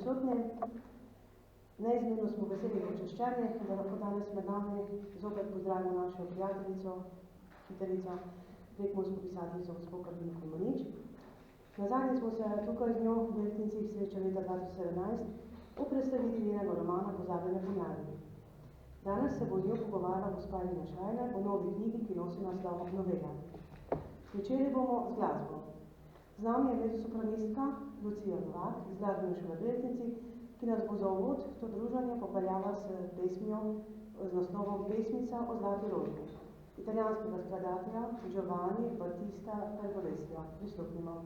prisotni. Neizmerno smo veseli počaščeni, da lahko danes med nami zopet pozdravimo našo prijateljico, učiteljico, prekmursko pisateljico gospo Karolino Kolmanič. Nazadnje smo se tukaj z njo v Beltincih srečali leta 2017 v predstavitvi njenega romana Pozabljene pomladi. Danes se bo z njo pogovarjala gospa Irina Šrajner o novi knjigi, ki nosi naslov Novela. Začeli bomo z glasbo. Z nami je mezzosopranistka Lucija Novak iz Glasbene šole Beltinci, ki nas bo za uvod v to druženje popeljala s pesmijo z naslovom Pesmica o zlati roži italijanskega skladatelja Giovanni Battista Pergolesija. Prisluhnimo.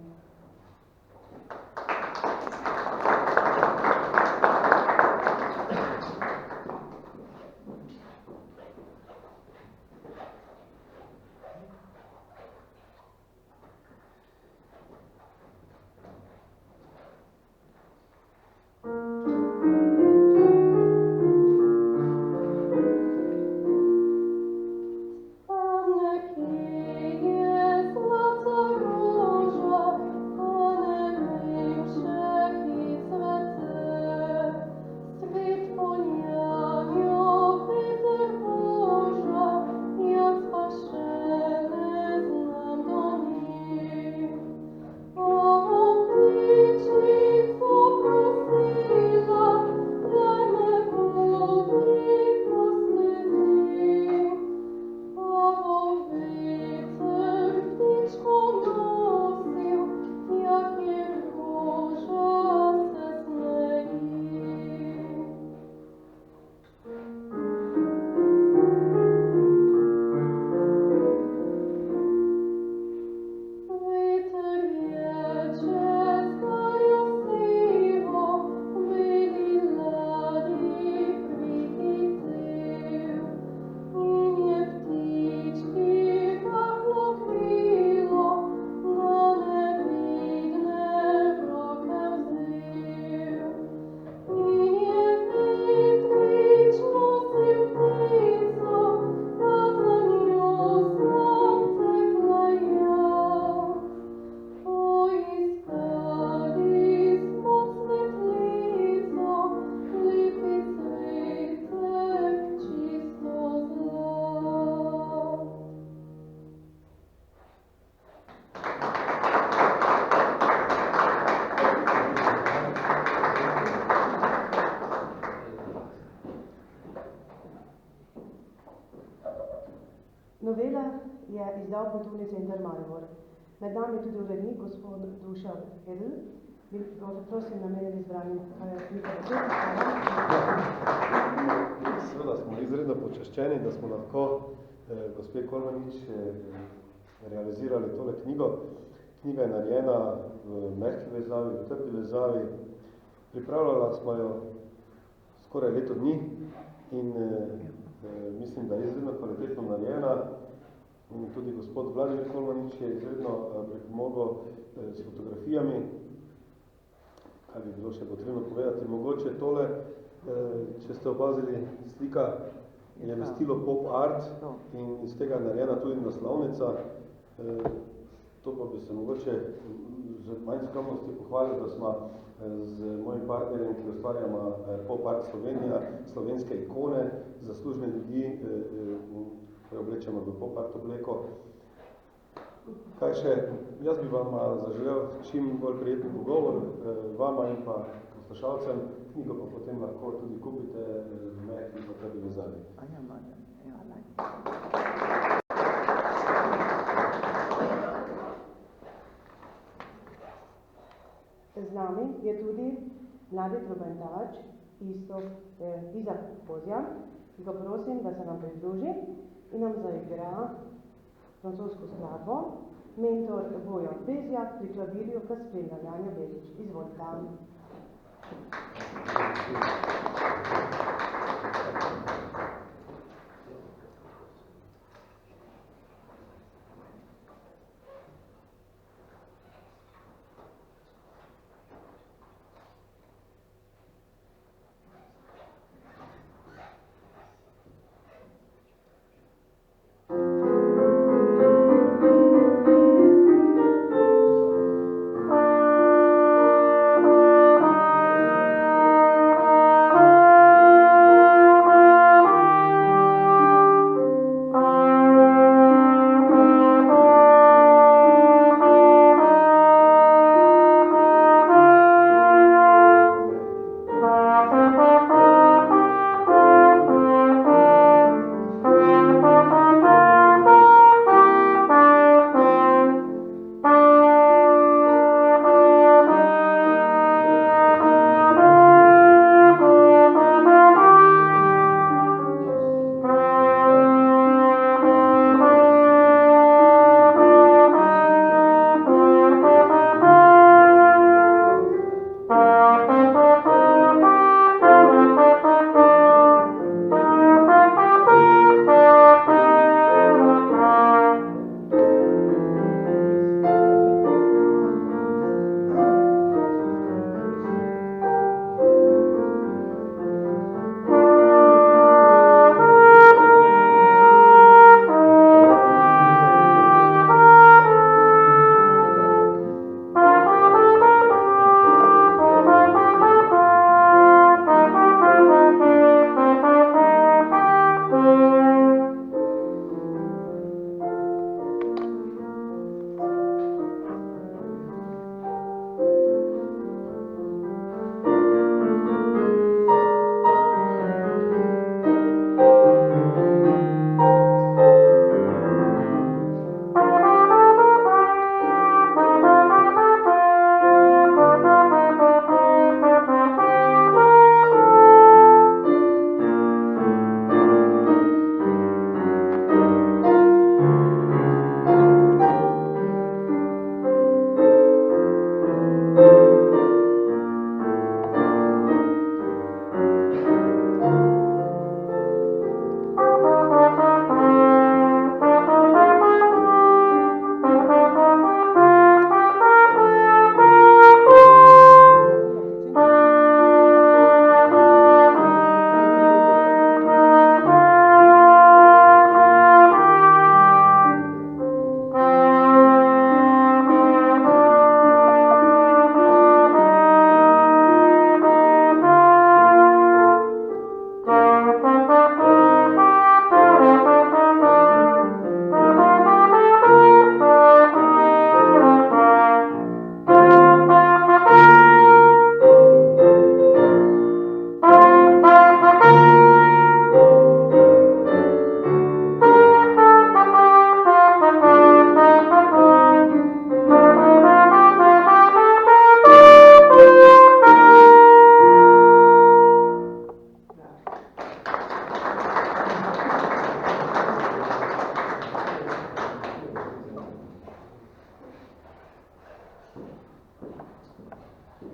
Novela je izdal Kulturni center Maribor. Med nami je tudi urednik, gospod Dušan Edl. Bi prosim namenili izbranim Seveda smo izredno počaščeni, da smo lahko gospe Kolmanič realizirali tole knjigo. Knjiga je narejena v mehki vezavi, v trdi vezavi. Pripravljala smo jo skoraj leto dni in mislim, da je izredno kvalitetno narejena. In tudi gospod Vladimir Kolmanič je izredno pripomogel s fotografijami. Kaj bi bilo še potrebno povedati? Mogoče tole, če ste opazili, slika je v stilu pop art in iz tega je narejena tudi naslovnica. To pa bi se mogoče z manj skromnosti pohvalil, da smo z mojim partnerjem, ki ustvarjamo Pop Art Slovenija, slovenske ikone, zaslužne ljudi, preoblečemo v Pop Art obleko. Kaj še? Jaz bi vam zaželel čim bolj prijeten pogovor, vama in pa poslušalcem. Knjigo pa potem lahko tudi kupite v mehki pa trdi vezavi. Z nami je tudi mladi trobentač Izak Kozjan, ki ga prosim, da se nam pridruži in nam zaigra francosko skladbo Mentor Bojan Bezjak pri klavirju v spremljanju Janja Belič. Izvolite.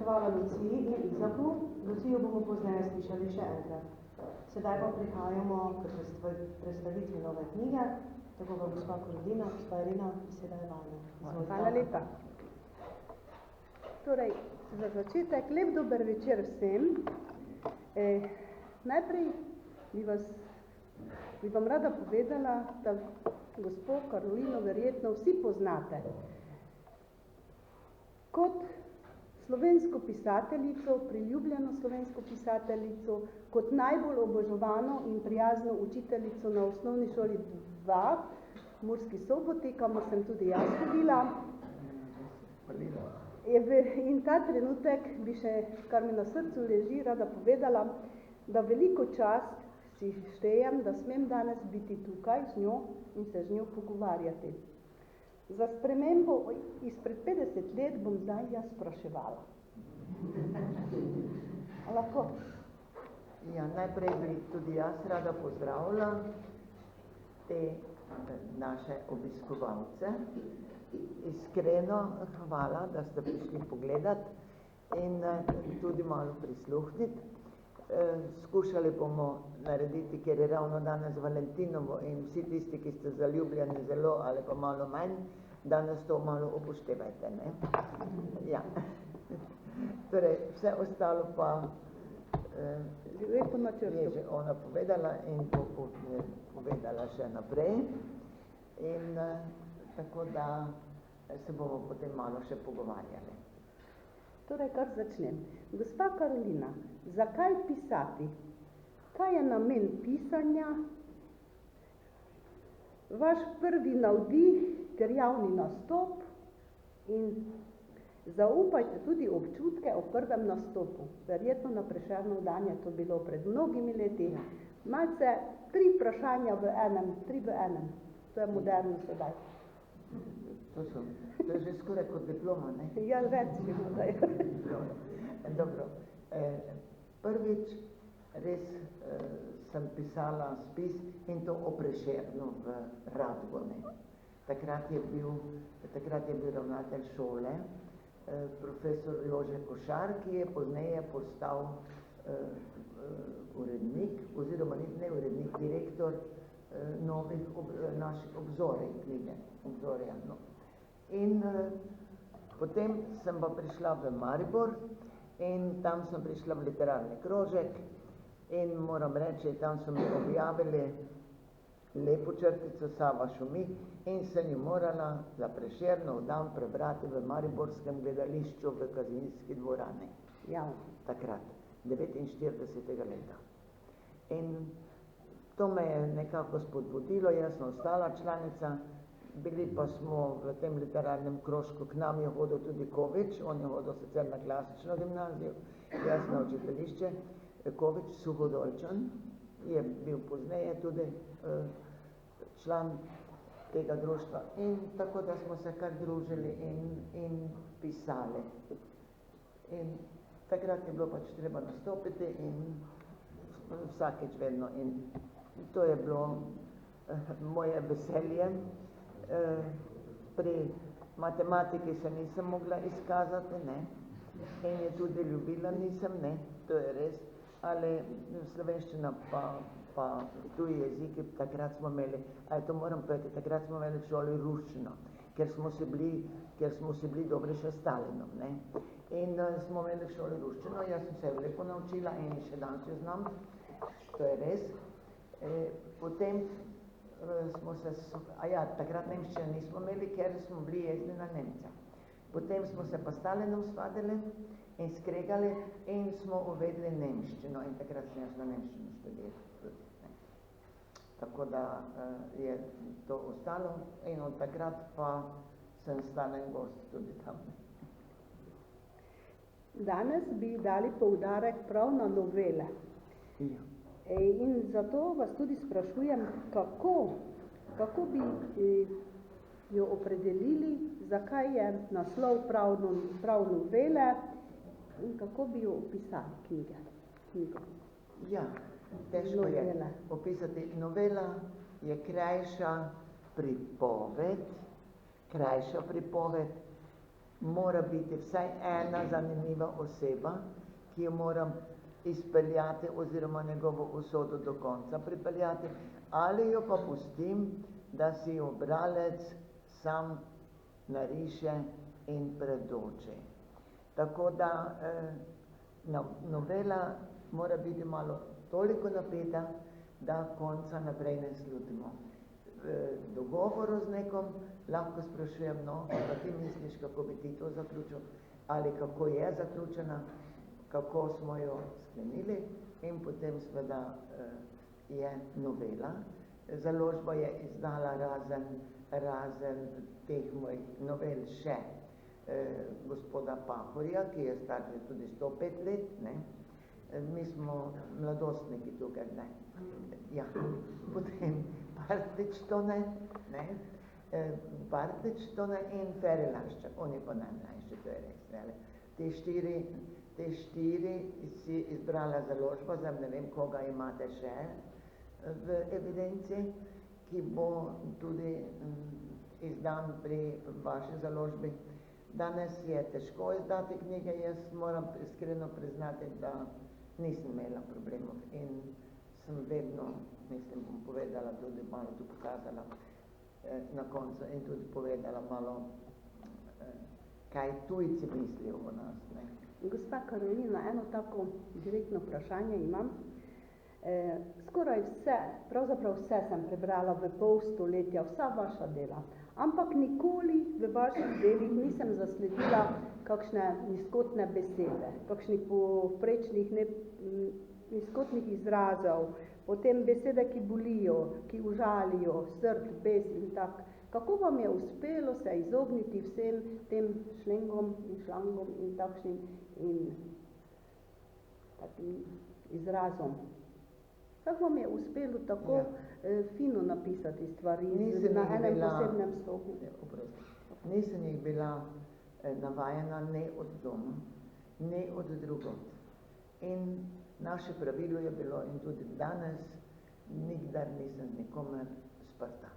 svetovala Luciji in Izaku. Lucijo bomo pozneje slišali še enkrat. Sedaj pa prihajamo k predstavitvi nove knjige. Tako pa gospa Karolina, gospa Irina, beseda je vajna. Hvala lepa. Torej, za začetek, lep dober večer vsem. Najprej bi vam rada povedala, da gospo Karolino verjetno vsi poznate kot slovensko pisateljico, priljubljeno slovensko pisateljico, kot najbolj oboževano in prijazno učiteljico na osnovni šoli 2 v Murski Soboti, kamor sem tudi jaz hodila. In ta trenutek bi še, kar mi na srcu leži, rada povedala, da veliko čast si štejem, da smem danes biti tukaj z njo in se z njo pogovarjati. Za spremembo izpred 50 let bom zdaj jaz spraševala. Lahko? Ja, najprej bi tudi jaz rada pozdravila te naše obiskovalce. Iskreno hvala, da ste prišli pogledati in tudi malo prisluhniti. Skušali bomo narediti, ker je ravno danes Valentinovo in vsi tisti, ki ste zaljubljeni zelo ali pa malo manj, danes to malo upoštevajte, ne? Ja. Torej, vse ostalo pa je že ona povedala in bo povedala še naprej. In tako da se bomo potem malo še pogovarjali. Torej, kar začnem. Gospa Karolina, zakaj pisati? Kaj je namen pisanja? Vaš prvi navdih, ker javni nastop in zaupajte tudi občutke o prvem nastopu. Verjetno na Prešernov dan je to bilo pred mnogimi leti. Malce 3 vprašanja v enem, 3 v enem. To je moderno sedaj. To je že skoraj kot diploma, ne? Ja, recimo, da je. Dobro. Prvič res sem pisala spis in to o Prešernu v Radgone. Takrat je bil ravnatelj šole, profesor Jože Košar, ki je pozneje postal urednik, oziroma ne urednik, direktor novih naših obzorij knjige, obzorja. No. In potem sem pa prišla v Maribor in tam sem prišla v literarni krožek in moram reči, tam so mi objavili lepo črtico Sava šumi in sem jo morala za Prešernov dan prebrati v mariborskem gledališču v Kazinski dvorani. Ja. Takrat, 49. leta. In to me je nekako spodbudilo, jaz sem ostala članica, bili pa smo v tem literarnem krožku, k nam je hodil tudi Kovič, on je hodil sicer na klasično gimnazijo, jaz na učiteljišče. Kovič, Suhodolčan, je bil pozneje tudi član tega društva. In tako da smo se kar družili in pisali. In takrat je bilo pač treba nastopiti in vsakeč vedno. In to je bilo moje veselje. Pri matematiki se nisem mogla izkazati, ne. In je tudi ljubila nisem, ne, to je res. Ali slovenščina pa tuji jeziki, takrat smo imeli, to moram povedati, takrat smo imeli v šoli ruščino, ker smo si bili dobri še s Stalinom, ne. In smo imeli v šoli ruščino, jaz sem se lepo naučila in še danes jo znam, to je res. Potem smo se, takrat nemščine nismo imeli, ker smo bili jezni na Nemce. Potem smo se pa Stalinom svadili in skregali in smo uvedli nemščino in takrat sem jaz na nemščino študirala. Tako da je to ostalo in od takrat pa sem stalen gost tudi tam. Danes bi dali poudarek prav na novele. Ja. In zato vas tudi sprašujem, kako bi jo opredelili, zakaj je naslov prav novele in kako bi jo opisali knjigo. Ja, težko je opisati. Novela je krajša pripoved, mora biti vsaj ena zanimiva oseba, ki jo moram izpeljati oziroma njegovo usodo do konca pripeljati, ali jo pa pustim, da si jo bralec sam nariše in predoči. Tako da novela mora biti malo toliko napeta, da konca naprej ne slutimo. V dogovoru z nekom lahko sprašujem, no, pa ti misliš, kako bi ti to zaključil, ali kako je zaključena, kako smo jo sklenili, in potem seveda je novela. Založba je izdala razen teh mojih novel še gospoda Pahorja, ki je star že tudi 105 let, ne. Mi smo mladostniki tukaj, ne. Ja, potem Bartič to ne, Bartič to ne in Feri Laščak, on je pa najmlajši, to je res, ne. Te štiri si izbrala založba, zdaj ne vem, koga imate še v evidenci, ki bo tudi izdan pri vaši založbi. Danes je težko izdati knjige, jaz moram iskreno priznati, da nisem imela problemov in sem vedno, mislim, bom povedala, tudi malo tu pokazala na koncu in tudi povedala malo, kaj tujci mislijo o nas, ne. Gospa Karolina, eno tako direktno vprašanje imam. Skoraj vse, pravzaprav vse sem prebrala v pol stoletja, vsa vaša dela, ampak nikoli v vaših delih nisem zasledila kakšne nizkotne besede, kakšnih poprečnih nizkotnih izrazov, potem besede, ki bolijo, ki užalijo, srd, bes in tak. Kako vam je uspelo se izogniti vsem tem šlengom in šlangom in takšnim in takim izrazom? Kako vam je uspelo tako fino napisati stvari na enem posebnem slogu? Nisem jih bila navajena ne od doma, ne od drugod. In naše pravilo je bilo, in tudi danes, nikdar nisem nikomer sprta.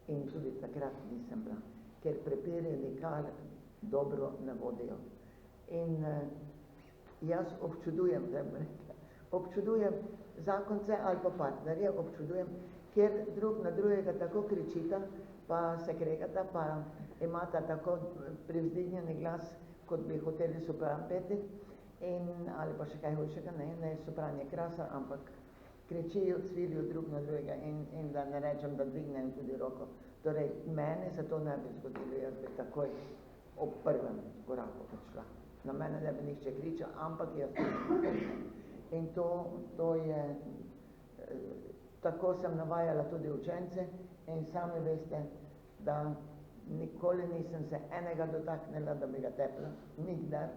In tudi takrat nisem bila, ker prepiri nikar dobro ne vodijo. In jaz občudujem, občudujem zakonce ali pa partnerje, občudujem, ker drug na drugega tako kričita, pa se kregata, pa imata tako privzdignjeni glas, kot bi hoteli sopran peti, ali pa še kaj hujšega, ne sopran je krasa, ampak kričijo, cvilijo drug na drugega in da ne rečem, da dvignejo tudi roko. Torej, meni se to ne bi zgodilo, jaz bi takoj ob prvem koraku odšla. Na mene ne bi nihče kričal, ampak jaz in to je, tako sem navajala tudi učence in sami veste, da nikoli nisem se enega dotaknila, da bi ga tepla, nikdar.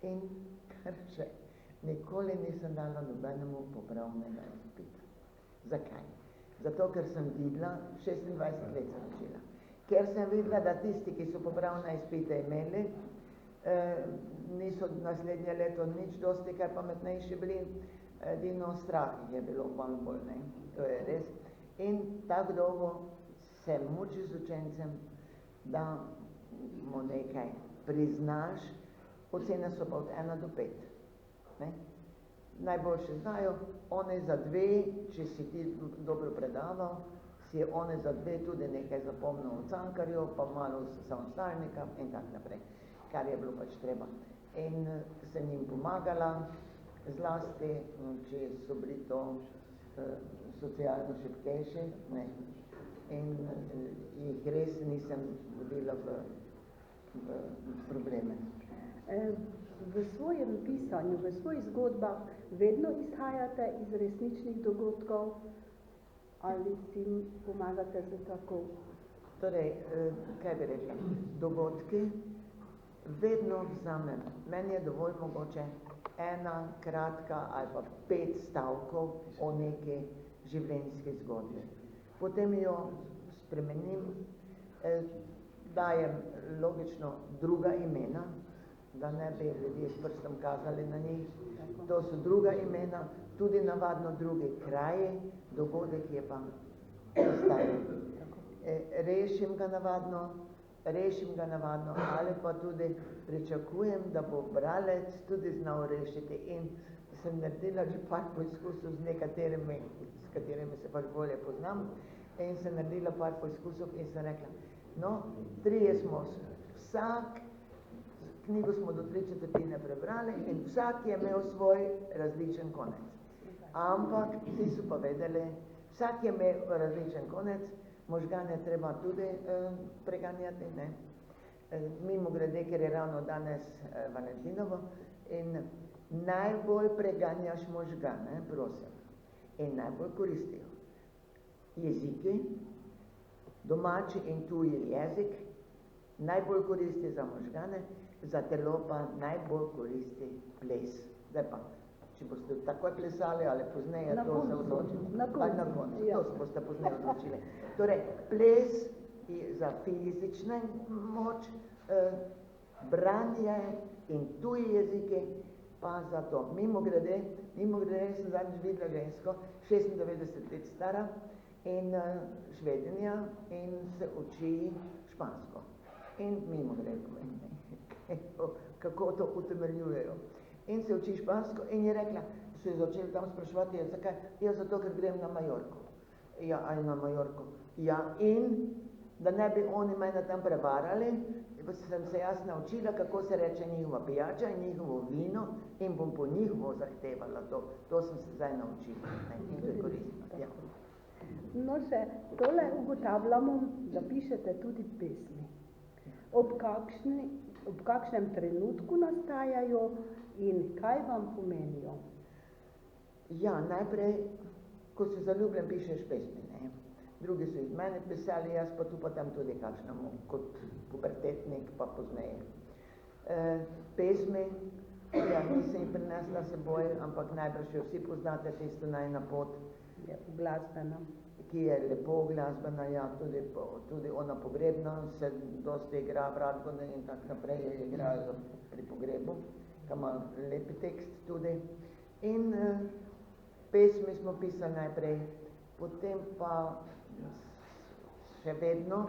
In kar še, nikoli nisem dala nobenemu popravnega izpita. Zakaj? Zato, ker sem videla, 26 let sem učila, ker sem videla, da tisti, ki so popravne izpite imeli, niso naslednje leto nič dosti kaj pametnejši bili, edino strah je bilo malo bolj, ne, to je res. In tako dolgo se muči z učencem, da mu nekaj priznaš, ocene so pa od 1 do 5. Ne? Najboljše znajo, one za 2, če si ti dobro predaval, si je one za 2 tudi nekaj zapomnil od Cankarjev, pa malo samostalnika in tak naprej, kar je bilo pač treba. In sem jim pomagala, zlasti, če so bili to socialno šibkejši, ne, in jih res nisem vodila v probleme. V svojem pisanju, v svojih zgodbah vedno izhajate iz resničnih dogodkov ali si pomagate za tako? Torej, kaj bi rekla, dogodki vedno vzamem. Meni je dovolj mogoče 1 kratka ali pa 5 stavkov o neki življenjski zgodbi. Potem jo spremenim, dajem logično druga imena, da ne bi ljudje s prstom kazali na njih. To so druga imena, tudi navadno drugi kraji, dogodek je pa ostal. Rešim ga navadno rešim ga navadno, ali pa tudi pričakujem, da bo bralec tudi znal rešiti. In sem naredila že par poizkusov z nekaterimi, s katerimi se pač bolje poznam, in sem naredila par poizkusov in sem rekla, no, 3 smo, vsak knjigo smo do 3/4 prebrali in vsak je imel svoj različen konec. Ampak vsi so pa vedeli, vsak je imel različen konec, možgane treba tudi preganjati, ne. Mimo grede, ker je ravno danes Valentinovo, in najbolj preganjaš možgane, prosim, in najbolj koristijo jeziki, domači in tuji jezik, najbolj koristi za možgane, za telo pa najbolj koristi ples. Zdaj pa, če boste takoj plesali ali pozneje, to se odločite. Na koncu, to se boste pozneje odločili. Torej, ples je za fizične moč, branje in tuji jeziki pa za to. Mimo grede sem zadnjič videla žensko, 96 let stara, in Švedinja, in se uči špansko. In mimo grede, kako to utemeljujejo. In se uči špansko in je rekla, so je začeli tam spraševati, zakaj? Ja, zato, ker grem na Majorko. Ja, aj na Majorko. Ja, in da ne bi oni mene tam prevarali, sem se jaz naučila, kako se reče njihova pijača in njihovo vino, in bom po njihovo zahtevala to. To sem se zdaj naučila. In to je koristno. Ja. No, še tole ugotavljamo, da pišete tudi pesmi. Ob kakšnem trenutku nastajajo in kaj vam pomenijo? Ja, najprej, ko si zaljubljen, pišeš pesmi, ne. Drugi so iz mene pisali, jaz pa tu pa tam tudi kakšnemu, kot pubertetnik, pa pozneje. Pesmi, ja, nisem jih prinesla seboj, ampak najbrž jo vsi poznate, tisto Najina pot. Je glasbena. Ki je lepo glasbena, ja, tudi ona pogrebna, se dosti igra v Radgone in tak naprej je igrajo pri pogrebu, ki ima lepi tekst tudi. In pesmi smo pisali najprej, potem pa še vedno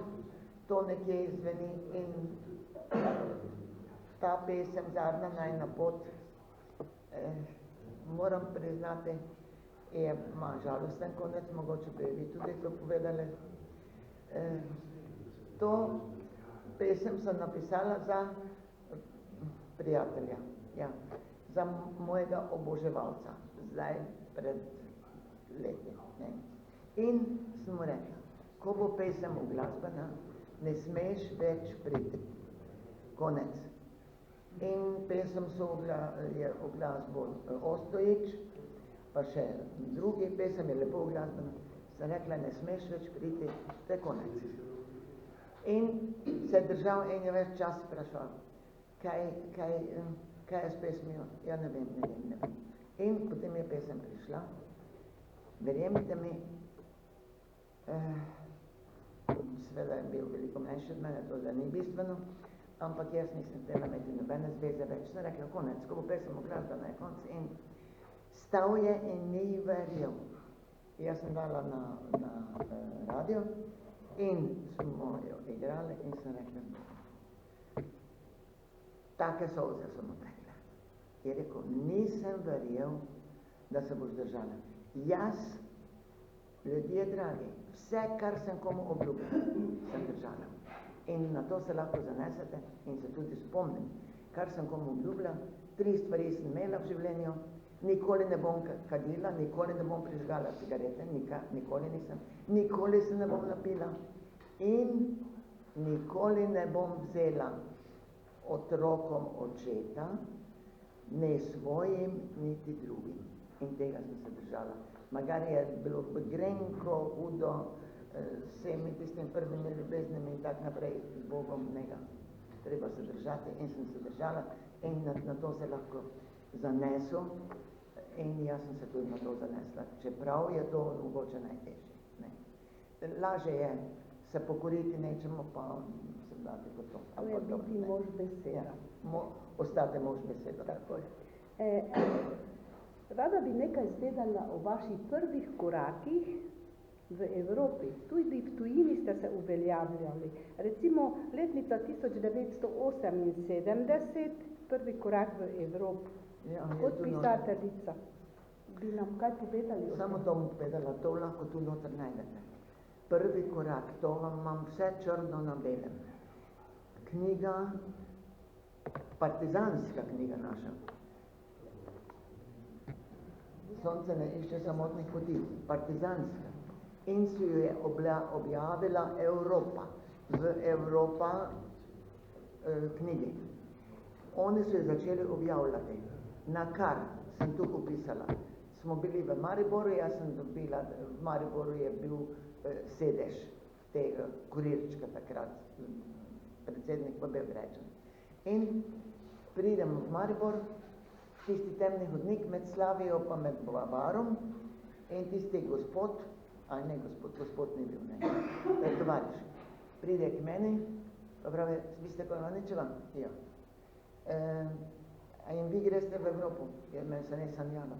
to nekje izveni in ta pesem, Zadnja Najina pot, moram priznati, ima žalosten konec, mogoče bi vi tudi to povedali. To pesem sem napisala za prijatelja, ja, za mojega oboževalca, zdaj pred leti. Ne. In sem mu rekla, ko bo pesem uglasbena, ne smeš več priti. Konec. In pesem je uglasbo Ostojič, pa še drugi pesem je lepo uglasbena, sem rekla, ne smeš več priti, to je konec. In se je držal en je več čas sprašal, kaj je s pesmijo? Ja, ne vem. In potem je pesem prišla. Verjemite mi, seveda je bil veliko mlajši od mene, to da ni bistveno, ampak jaz nisem htela imeti nobene zveze več. Sem rekla, konec, ko bo pesem uglasbena, je konec. In stal je in ni verjel. Jaz sem dala na radio in smo jo igrali in sem rekla, take solze sem mu rekla. Je rekel, nisem verjel, da se boš držala. Jaz, ljudje dragi, vse, kar sem komu obljubila, sem držala. In na to se lahko zanesete in se tudi spomnim, kar sem komu obljubila, 3 stvari sem imela v življenju, nikoli ne bom kadila, nikoli ne bom prižgala cigarete, nikoli nisem, nikoli se ne bom napila in nikoli ne bom vzela otrokom očeta, ne svojim, niti drugim. In tega sem se držala. Magari je bilo grenko, hudo, vsemi tistim prvimi ljubeznimi in tak naprej, z Bogom nega. Treba se držati in sem se držala in na to se lahko zanesel. In jaz sem se tudi na to zanesla, čeprav je to mogoče najtežje. Ne. Lažje je se pokoriti nečemu, pa se dati kot to. To je biti mož beseda. Ja, ostati mož beseda. Tako je. Rada bi nekaj izvedela o vaših prvih korakih v Evropi. Tudi v tujini ste se uveljavljali. Recimo letnica 1978, prvi korak v Evropi. Ja, Kot pisateljica. Bi nam kaj povedali? Samo to bom povedala, to lahko tu noter najdete. Prvi korak, to vam imam vse črno na belem. Knjiga, partizanska knjiga naša. Sonce ne išče samotnih poti, partizanska. In si jo je objavila Evropa, v Evropa knjigi. Oni so jo začeli objavljati. Na kar sem tu opisala. Smo bili v Mariboru, jaz sem dobila, v Mariboru je bil sedež tega kurirčka takrat, predsednik pa bil rečen. In pridem v Maribor, tisti temni hodnik med Slavijo pa med Bavarom in tisti gospod, gospod ni bil, ne, tovariš, pride k meni, pa pravi, vi ste Kolmaničeva? Ja. In vi greste v Evropo, jer me se ne sanjala.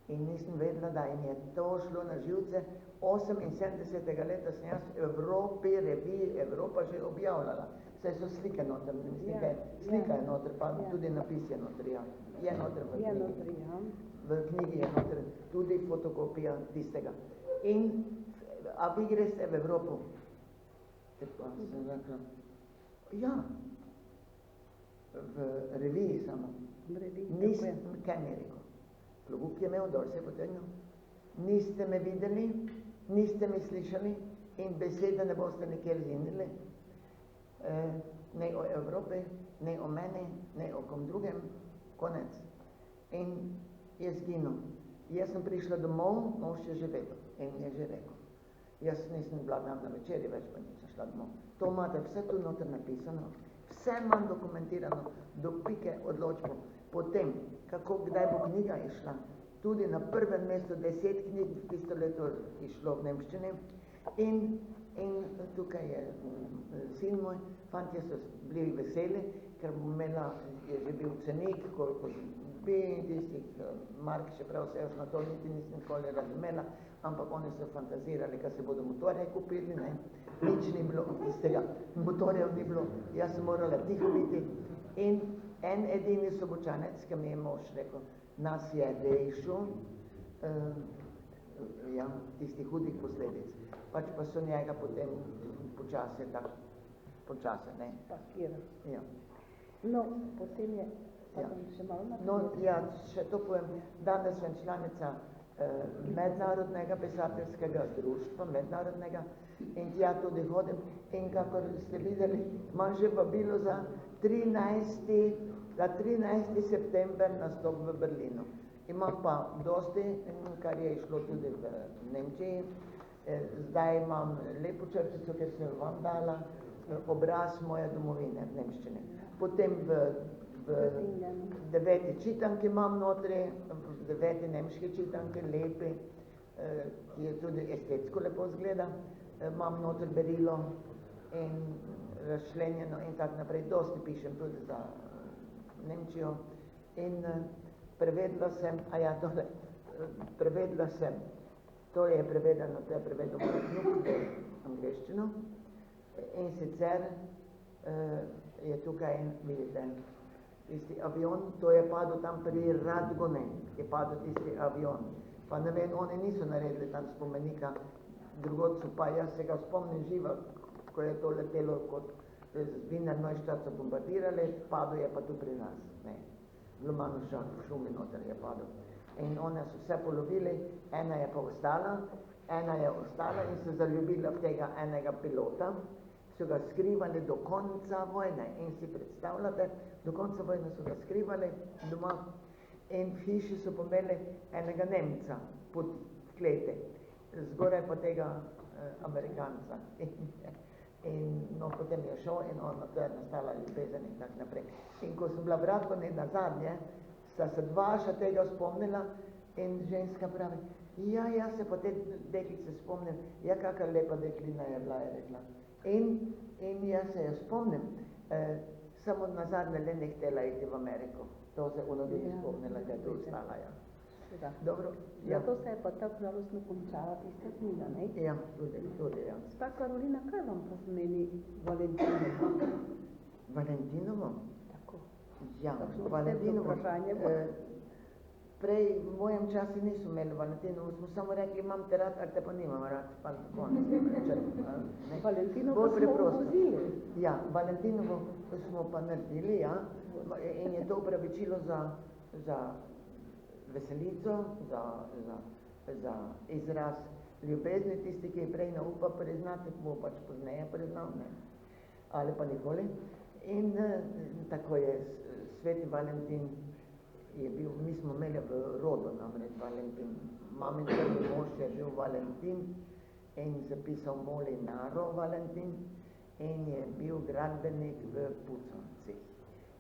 In nisem vedela, da jim je to šlo na živce. 78. leta sem jaz v Evropi, reviji Evropa že objavljala. Saj so slike noter, slika je noter, pa tudi napis je noter, ja. Je noter v knjigi. V knjigi je noter tudi fotokopija tistega. In, a vi greste v Evropo? Tako sem rekla, ja. V reviji samo. Nisem, kaj mi je rekel? Klobuk je imel, dol se je potegnil. Niste me videli, niste me slišali in besede ne boste nikjer zinili. Ne o Evropi, ne o meni, ne o kom drugem. Konec. In je zginil. Jaz sem prišla domov, mož je že vedel in je že rekel. Jaz nisem bila tam na večerji, več pa nisem šla domov. To imate vse tu noter napisano. Vse imam dokumentirano, do pike odločbo. Potem, kako, kdaj bo knjiga išla, tudi na prvem mestu 10 knjig tisto leto išlo v nemščini. In tukaj je sin moj, fantje so bili veseli, ker bo imela, je že bil cenik, koliko bi tistih mark, še prav se jaz na to niti nisem nikoli razumela, ampak oni so fantazirali, kaj se bodo motorje kupili, ne. Nič ni bilo tistega, motorjev ni bilo, jaz sem morala tiho biti. In en edini Sobočanec, ki mi je mož rekel, nas je rešil tistih hudih posledic. Pač pa so njega potem počasi, ne. Ja. No, potem je, še malo naprej. No, ja, še to povem, danes sem članica mednarodnega pisateljskega društva, mednarodnega, in tja tudi hodim. In kakor ste videli, imam že vabilo za 13. september nastop v Berlinu. Imam pa dosti, kar je išlo tudi v Nemčiji. Zdaj imam lepo črtico, ker sem vam dala obraz moje domovine v nemščini. Potem v 9. čitanki imam notri, v 9. nemški čitanki, lepi, ki je tudi estetsko lepo zgleda. Imam noter berilo in razčlenjeno in tak naprej. Dosti pišem tudi za Nemčijo. In prevedla sem, to je prevedeno, to je prevedeno v angleščino. In sicer je tukaj, vidite, tisti avion, to je padel tam pri Radgone, je padel tisti avion. Pa ne vem, oni niso naredili tam spomenika, drugod so pa, jaz se ga spomnim živa, ko je to letelo kot Wiener Neustadt so bombardirali, padel je pa tu pri nas, ne. V Lomanuša, v šumi noter je padel. In one so vse polovili, ena je pa ostala in se zaljubila v tega enega pilota, so ga skrivali do konca vojne in si predstavljate, do konca vojne so ga skrivali doma in v hiši so pomeli enega Nemca pod klete, zgoraj pa tega Amerikanca. In no, potem je šel in to je nastala ljubezen in tak naprej. In ko sem bila v Radgoni nazadnje, sta se dva še tega spomnila in ženska pravi, ja, se pa te deklice spomnim, ja, kakva lepa deklina je bila, je rekla. In jaz se jo spomnim, samo nazadnje le ne htela iti v Ameriko. To se ona tudi spomnila, da je to ostala, ja. Da. Dobro, ja. Zato se je pa tako žalostno končala tista knjiga, ne? Ja, tudi, ja. Gospa Karolina, kaj vam pa pomeni Valentinovo? Valentinovo? Tako. Ja, Kakšno Valentinovo. osebno vprašanje bo? Prej v mojem času niso imeli Valentinovo, smo samo rekli, imam te rad, ali te pa nimam rad, pa konec. Valentinovo Bolj smo preprosto. vozili. Ja, Valentinovo smo pa naredili, ja, in je to upravičilo za veselico, za izraz ljubezni, tisti, ki je prej ne upa priznati, bo pač pozneje priznal, ne, ali pa nikoli. In tako je sveti Valentin je bil, mi smo imeli v rodu namreč Valentin. Mamin prvi mož je bil Valentin in zapisal Molinaro Valentin in je bil gradbenik v Puconcih.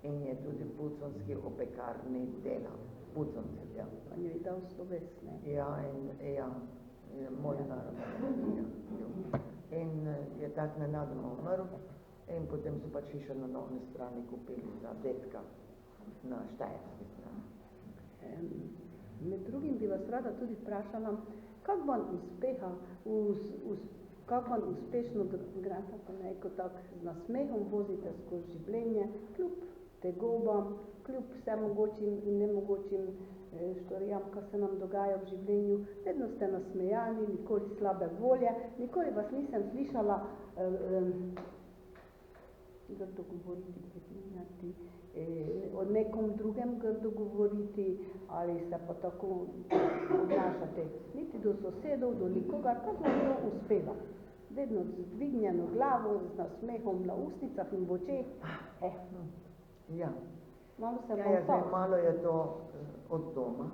In je tudi puconski opekarni delal. Puconci, ja. Pa njo je dal sloves, ne? Ja, Molinaro Valentin, ja. In je tak nenadoma umrl in potem so pač hišo na novni strani kupili za dedka na Štajerski strani. Med drugim bi vas rada tudi vprašala, kako vam uspešno granta, ko tako z nasmehom vozite skozi življenje, kljub tegobam, kljub vse mogočim in nemogočim štorijam, kar se nam dogaja v življenju, vedno ste nasmejani, nikoli slabe volje, nikoli vas nisem slišala grdo govoriti, preklinjati, o nekom drugem grdo govoriti, ali se pa tako obnašate, niti do sosedov, do nikogar, kako vam to uspeva. Vedno z dvignjeno glavo, z nasmehom na ustnicah in v očeh. Ja. Malo se Ja, zdaj, malo je to od doma.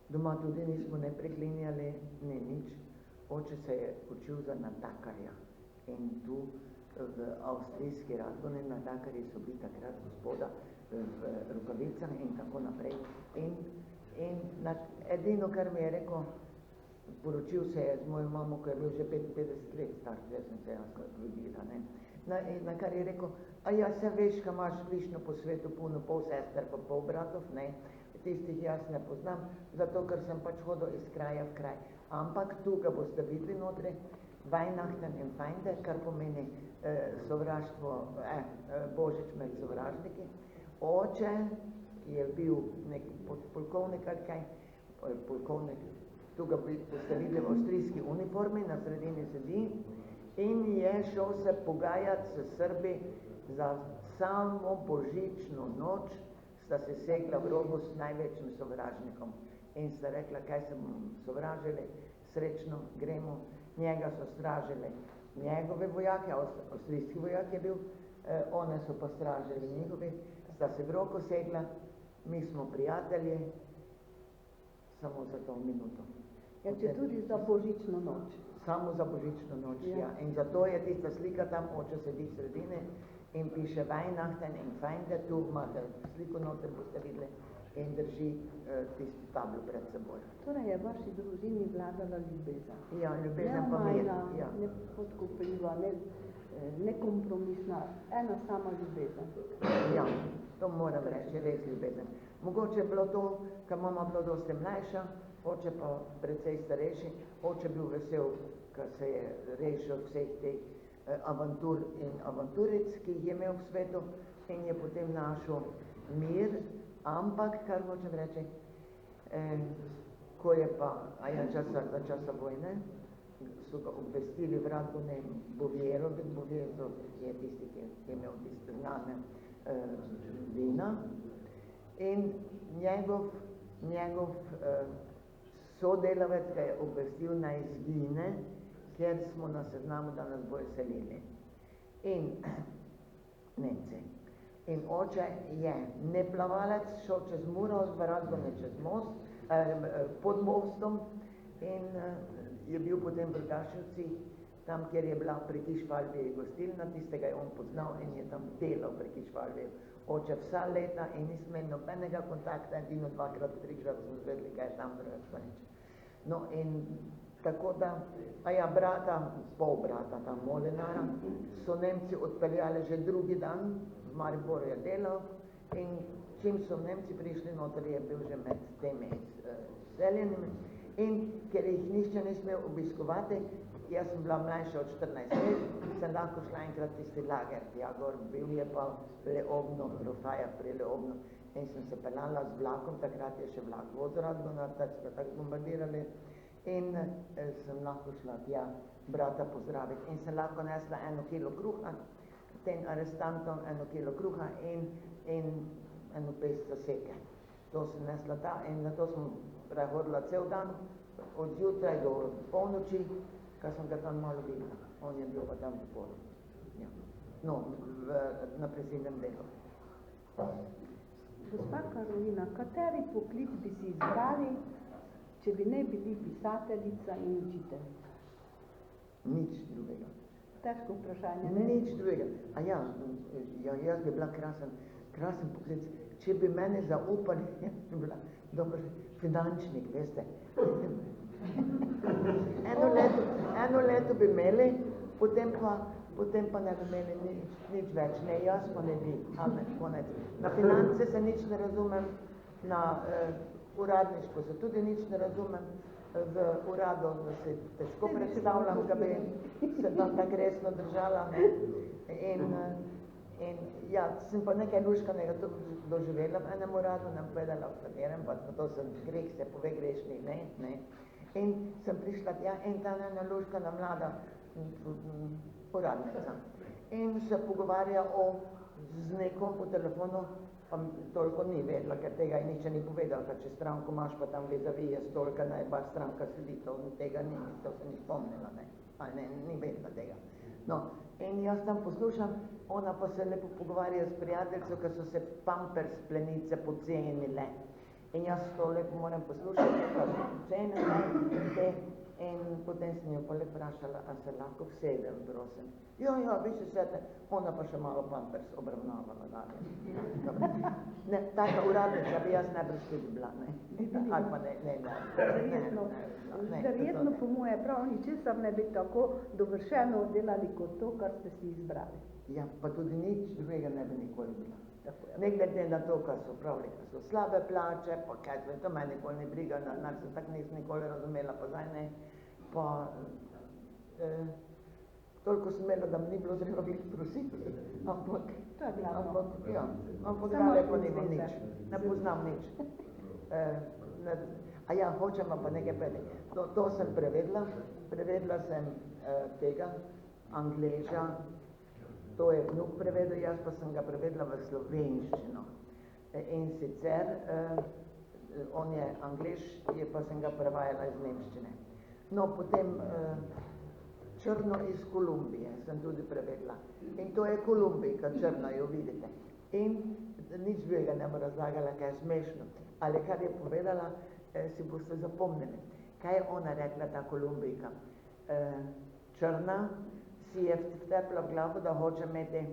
Doma tudi nismo ne preklinjali, ne nič. Oče se je učil za natakarja. In tu v avstrijski Radgoni natakarji so bili takrat gospoda v rukavicah in tako naprej. In edino, kar mi je rekel, poročil se je z mojo mamo, ko je bil že 55 let star, jaz sem se jasno ljubila, ne. Na kar je rekel, a ja, se veš, ka imaš lično po svetu puno pol sester pa pol bratov, ne, tistih jaz ne poznam, zato ker sem pač hodil iz kraja v kraj. Ampak tu ga boste videli notri, Weihnachten in Feinde, kar pomeni sovraštvo, Božič med sovražniki. Oče je bil nek polkovnik ali kaj, polkovnik, tu ga boste videli v avstrijski uniformi, na sredini sedi, in je šel se pogajati s Srbi za samo božično noč, sta se segla v rogu s največjim sovražnikom. In sta rekla, kaj se bomo sovražili, srečno gremo. Njega so stražili njegove vojake, avstrijski vojak je bil, one so pa stražili njihovi, sta se v roko segla, mi smo prijatelji, samo za to minuto. Ja, če tudi za božično noč. Samo za božično noč, ja. In zato je tista slika tam, oče sedi v sredine in piše Weihnachten in Feinde, tu imate sliko noter, boste videli, in drži tisti tablo pred seboj. Torej je vaši družini vladala ljubezen. Ja, ljubezen pa mir. Neomajna, Ja. nepodkupljiva, nekompromisna, ena sama ljubezen. Ja, to moram reči, res ljubezen. Mogoče je bilo to, ker mama bila dosti mlajša, oče pa precej starejši, oče bil vesel, ker se je rešil vseh teh avantur in avanturic, ki jih je imel v svetu, in je potem našel mir, ampak, kar hočem reči, ko je pa, za časa vojne, so ga obvestili v Radgone Bovjero, Bovjero je tisti, ki je imel tiste znane vina, in njegov sodelavec ga je obvestil naj izgine, ker smo na seznamu, da nas bojo selili. In Nemci. In oče je neplavalec, šel čez Muro, v Radgone čez most, pod mostom, in je bil potem v Gaševcih, tam, kjer je bila pri Kišvalvi gostilna, tistega je on poznal in je tam delal pri Kišvalvi. Oče vsa leta in nismo imeli nobenega kontakta, edino 2-krat, 3-krat smo zvedli, kaj je tam drugače. No in tako da, pol brata, tam Molinara, so Nemci odpeljali že drugi dan, v Mariboru je delal, in čim so Nemci prišli noter, je bil že med temi seljenimi. In ker jih nišče ne smel obiskovati, jaz sem bila mlajša od 14 let, sem lahko šla enkrat tisti lager, tja gor, bil je pa Leobno, Rufaja pri Leobno, in sem se pelala z vlakom, takrat je še vlak vozil Radbonar, tako bombardirali, in sem lahko šla tja brata pozdraviti. In sem lahko nesla 1 kilo kruha, tem arestantom 1 kilo kruha in 1 pest seke. To sem nesla ta in na to sem prehodila cel dan, od zjutraj do polnoči, kar sem ga tam malo videla. On je bil pa tam v polu. Ja. No, na prisilnem delu. Gospa Karolina, kateri poklic bi si izbrali, če bi ne bili pisateljica in učitelj? Nič drugega. Težko vprašanje, ne? Nič drugega. A ja, jaz bi bila krasen poklic. Če bi mene zaupali, jaz bi bila dober finančnik, veste. Eno leto bi imeli, potem pa ne bi imeli nič več. Ne, jaz pa ne bi. Amen, konec. Na finance se nič ne razumem, na uradništvo se tudi nič ne razumem, v uradu se težko predstavljam, da bi se tam tako resno držala. Ne? In ja, sem pa nekaj luškanega doživela v enem uradu, nam povedala v katerem, pa to sem greh, se pove grešni, ne. In sem prišla tja in ta ena luškana mlada uradnica. In se pogovarja z nekom po telefonu, pa toliko ni vedela, ker tega niče ni povedala, ker če stranko imaš, pa tam vis-a-vis je stolka, najbar stranka sedi, to tega ni, to se ni spomnila, ne. Ali ne, ni vedela tega. No, in jaz tam poslušam, ona pa se lepo pogovarja s prijateljco, ker so se pampers plenice pocenile. In jaz to lepo moram poslušati, ker so pocenile, in potem sem jo pa lepo vprašala, a se lahko vsedem, prosim. Ja, vi se sedete, ona pa še malo pampers obravnavala dalje. Ne, taka uradnica bi jaz najbrž tudi bila, ne. Ali pa ne. Verjetno po moje prav ničesar ne bi tako dovršeno oddelali kot to, kar ste si izbrali. Ja, pa tudi nič drugega ne bi nikoli bila. Ne glede na to, kar so pravili, kar so slabe plače, pa kaj to me nikoli ne briga, se tako nisem nikoli razumela, pa zdaj ne. Pa toliko sem imela, da mi ni bilo treba biti prositi, ampak dalje pa nimam nič, ne poznam nič. A ja, hočem vam pa nekaj povedati. To sem prevedla sem tega Angleža, to je vnuk prevedel, jaz pa sem ga prevedla v slovenščino. In sicer, on je Anglež, pa sem ga prevajala iz nemščine. No, potem Črno iz Kolumbije sem tudi prevedla. In to je Kolumbijka, črna, jo vidite. In nič drugega ne bo razlagala, kaj je smešno. Ali kar je povedala, si boste zapomnili. Kaj je ona rekla, ta Kolumbijka? Črna si je vtepla v glavo, da hoče imeti,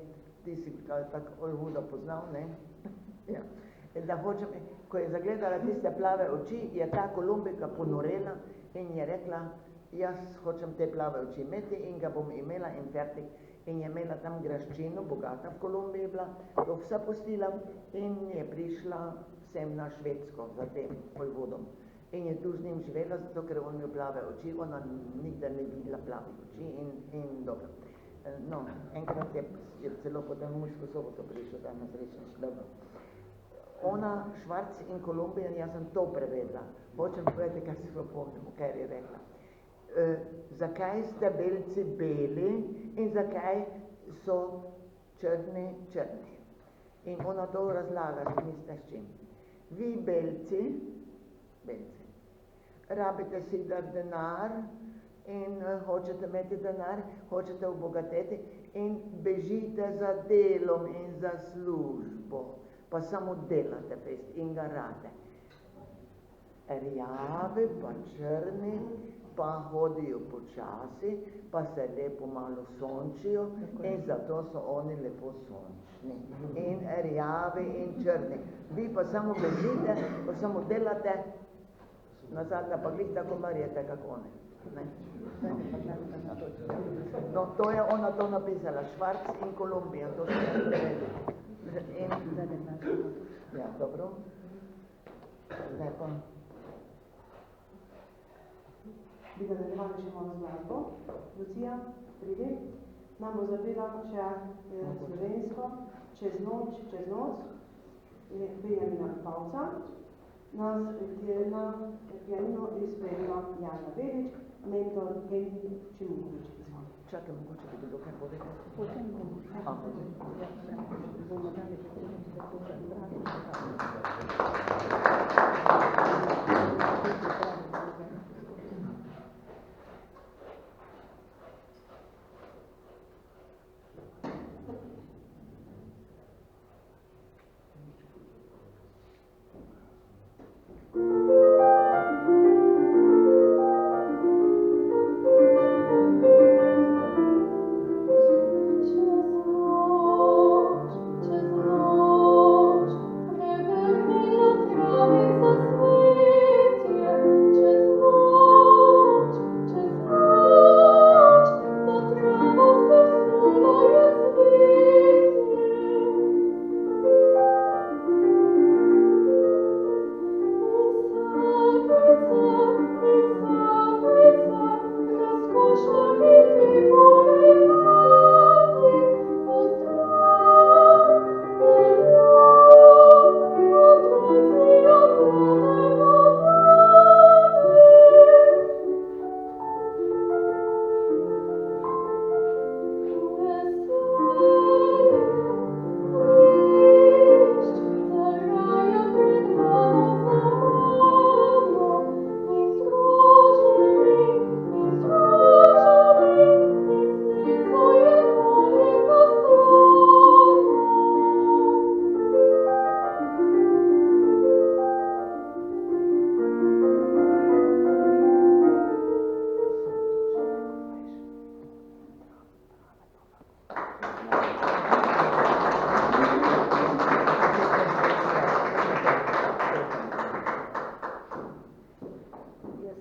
ti si tako Olvudo poznal, ne? Ja. Da hoče, ko je zagledala tiste plave oči, je ta Kolumbijka ponorela in je rekla, jaz hočem te plave oči imeti in ga bom imela in fertik. In je imela tam graščino, bogata v Kolumbiji bila, to vse pustila in je prišla sem na Švedsko za tem Olvudom. In je tu z njim živela, zato ker on imel plave oči, ona nikdar ne videla plave oči in dobro. No, enkrat je celo potem muško soboto prišel, da nas rečeš, dobro. Ona, Švarc in Kolumbija, jaz sem to prevedla. Hočem povedati, kaj si spomnimo, kaj je rekla. Zakaj ste belci beli in zakaj so črni črni. In ona to razlaga, mislite s čim. Vi belci, rabite si dati denar in hočete imeti denar, hočete obogateti in bežite za delom in za službo, pa samo delate pest in garate. Rjavi pa črni pa hodijo počasi, pa se lepo malo sončijo in zato so oni lepo sončni. In rjavi in črni. Vi pa samo bežite, pa samo delate, nazadnje pa glih tako marjete, kako one. No, to je ona to napisala, Švarc in Kolumbija, to se je prevedela. In, ja, dobro. Zdaj pa. Bi nadaljevali še malo z glasbo. Lucija, pridi. Nam bo zapela še slovensko Čez noč, čez noc, Benjamina Pavca. Nas je na pianino izpela Jana Velič, mentor Henry Čimukovič. Čakaj, mogoče bi bilo kaj povedal. Potem bomo dali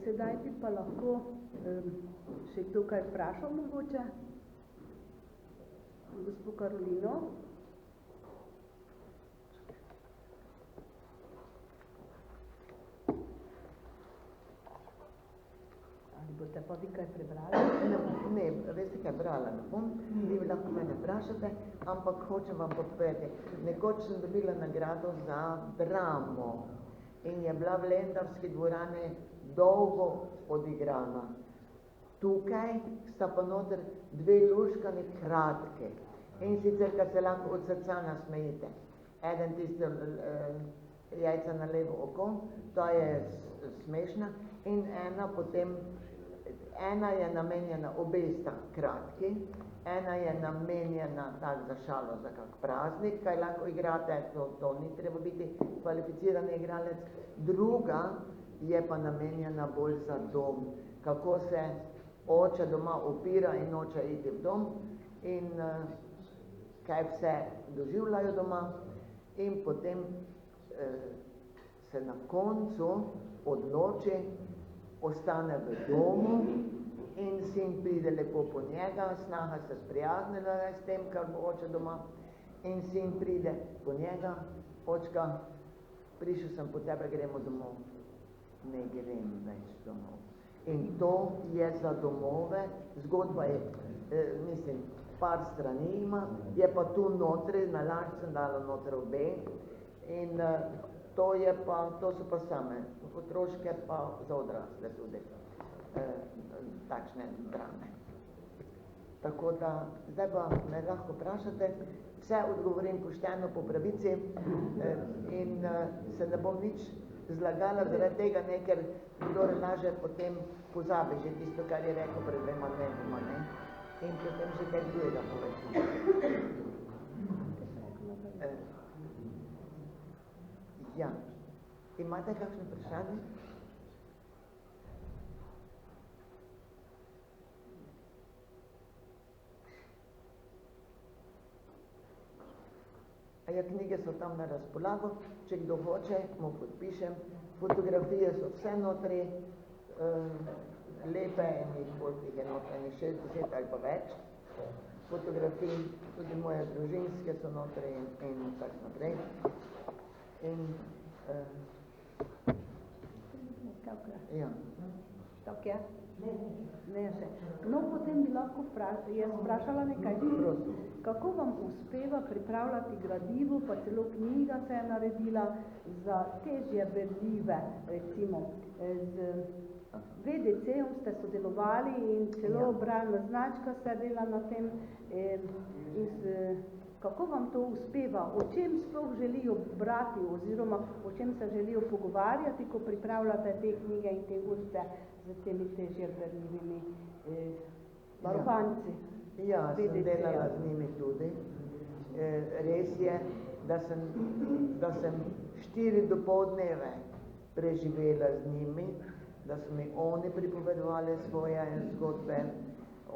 Sedaj bi pa lahko še kdo kaj vprašal mogoče. Gospod Karolino. Ali boste pa vi kaj prebrali? Ne, veste kaj brala ne bom, vi lahko mene vprašate, ampak hočem vam povedati. Nekoč sem dobila nagrado za dramo in je bila v Lendavski dvorani dolgo odigrana. Tukaj sta pa noter dve luškani kratke in sicer, kar se lahko od srca nasmejite. Eden tiste jajca na levo oko, to je smešna in ena je namenjena, obe sta kratki, ena je namenjena tak za šalo, za kak praznik, kaj lahko igrate, to ni treba biti kvalificiran igralec. Druga je pa namenjena bolj za dom, kako se oče doma opira in noče iti v dom in kaj vse doživljajo doma in potem se na koncu odloči, ostane v domu in sin pride lepo po njega, snaha se sprijaznila s tem, kar bo oče doma in sin pride po njega, očka, prišel sem po tebe, gremo domov. Ne grem več domov. In to je za domove, zgodba je, mislim, par strani ima, je pa tu notri, na laž sem dala notri obe in to so pa same, otroške pa za odrasle tudi, takšne drame. Tako da, zdaj pa me lahko vprašate, vse odgovorim pošteno po pravici in se ne bom nič zlagala zaradi tega, ne, ker kdor laže potem pozabi že tisto, kar je rekel pred dvema dnevoma, ne? In potem že kaj drugega povedati. Ja, imate kakšno vprašanje? Ja, knjige so tam na razpolago, če kdo hoče, mu podpišem. Fotografije so vse notri, lepe, enih je notri 60 ali pa več. fotografij, tudi moje družinske so notri in tako naprej. In, ja. Tako je? Ne še. No, potem bi lahko jaz vprašala nekaj. Kako vam uspeva pripravljati gradivo, pa celo knjiga se je naredila za težje berljive, recimo. Z VDC-om ste sodelovali in celo bralna značka se dela na tem. Kako vam to uspeva? O čem sploh želijo brati oziroma o čem se želijo pogovarjati, ko pripravljate te knjige in te urice z temi težje berljivimi varovanci? Ja, sem delala z njimi tudi. Res je, da sem 4 dopoldneve preživela z njimi, da so mi oni pripovedovali svoje zgodbe.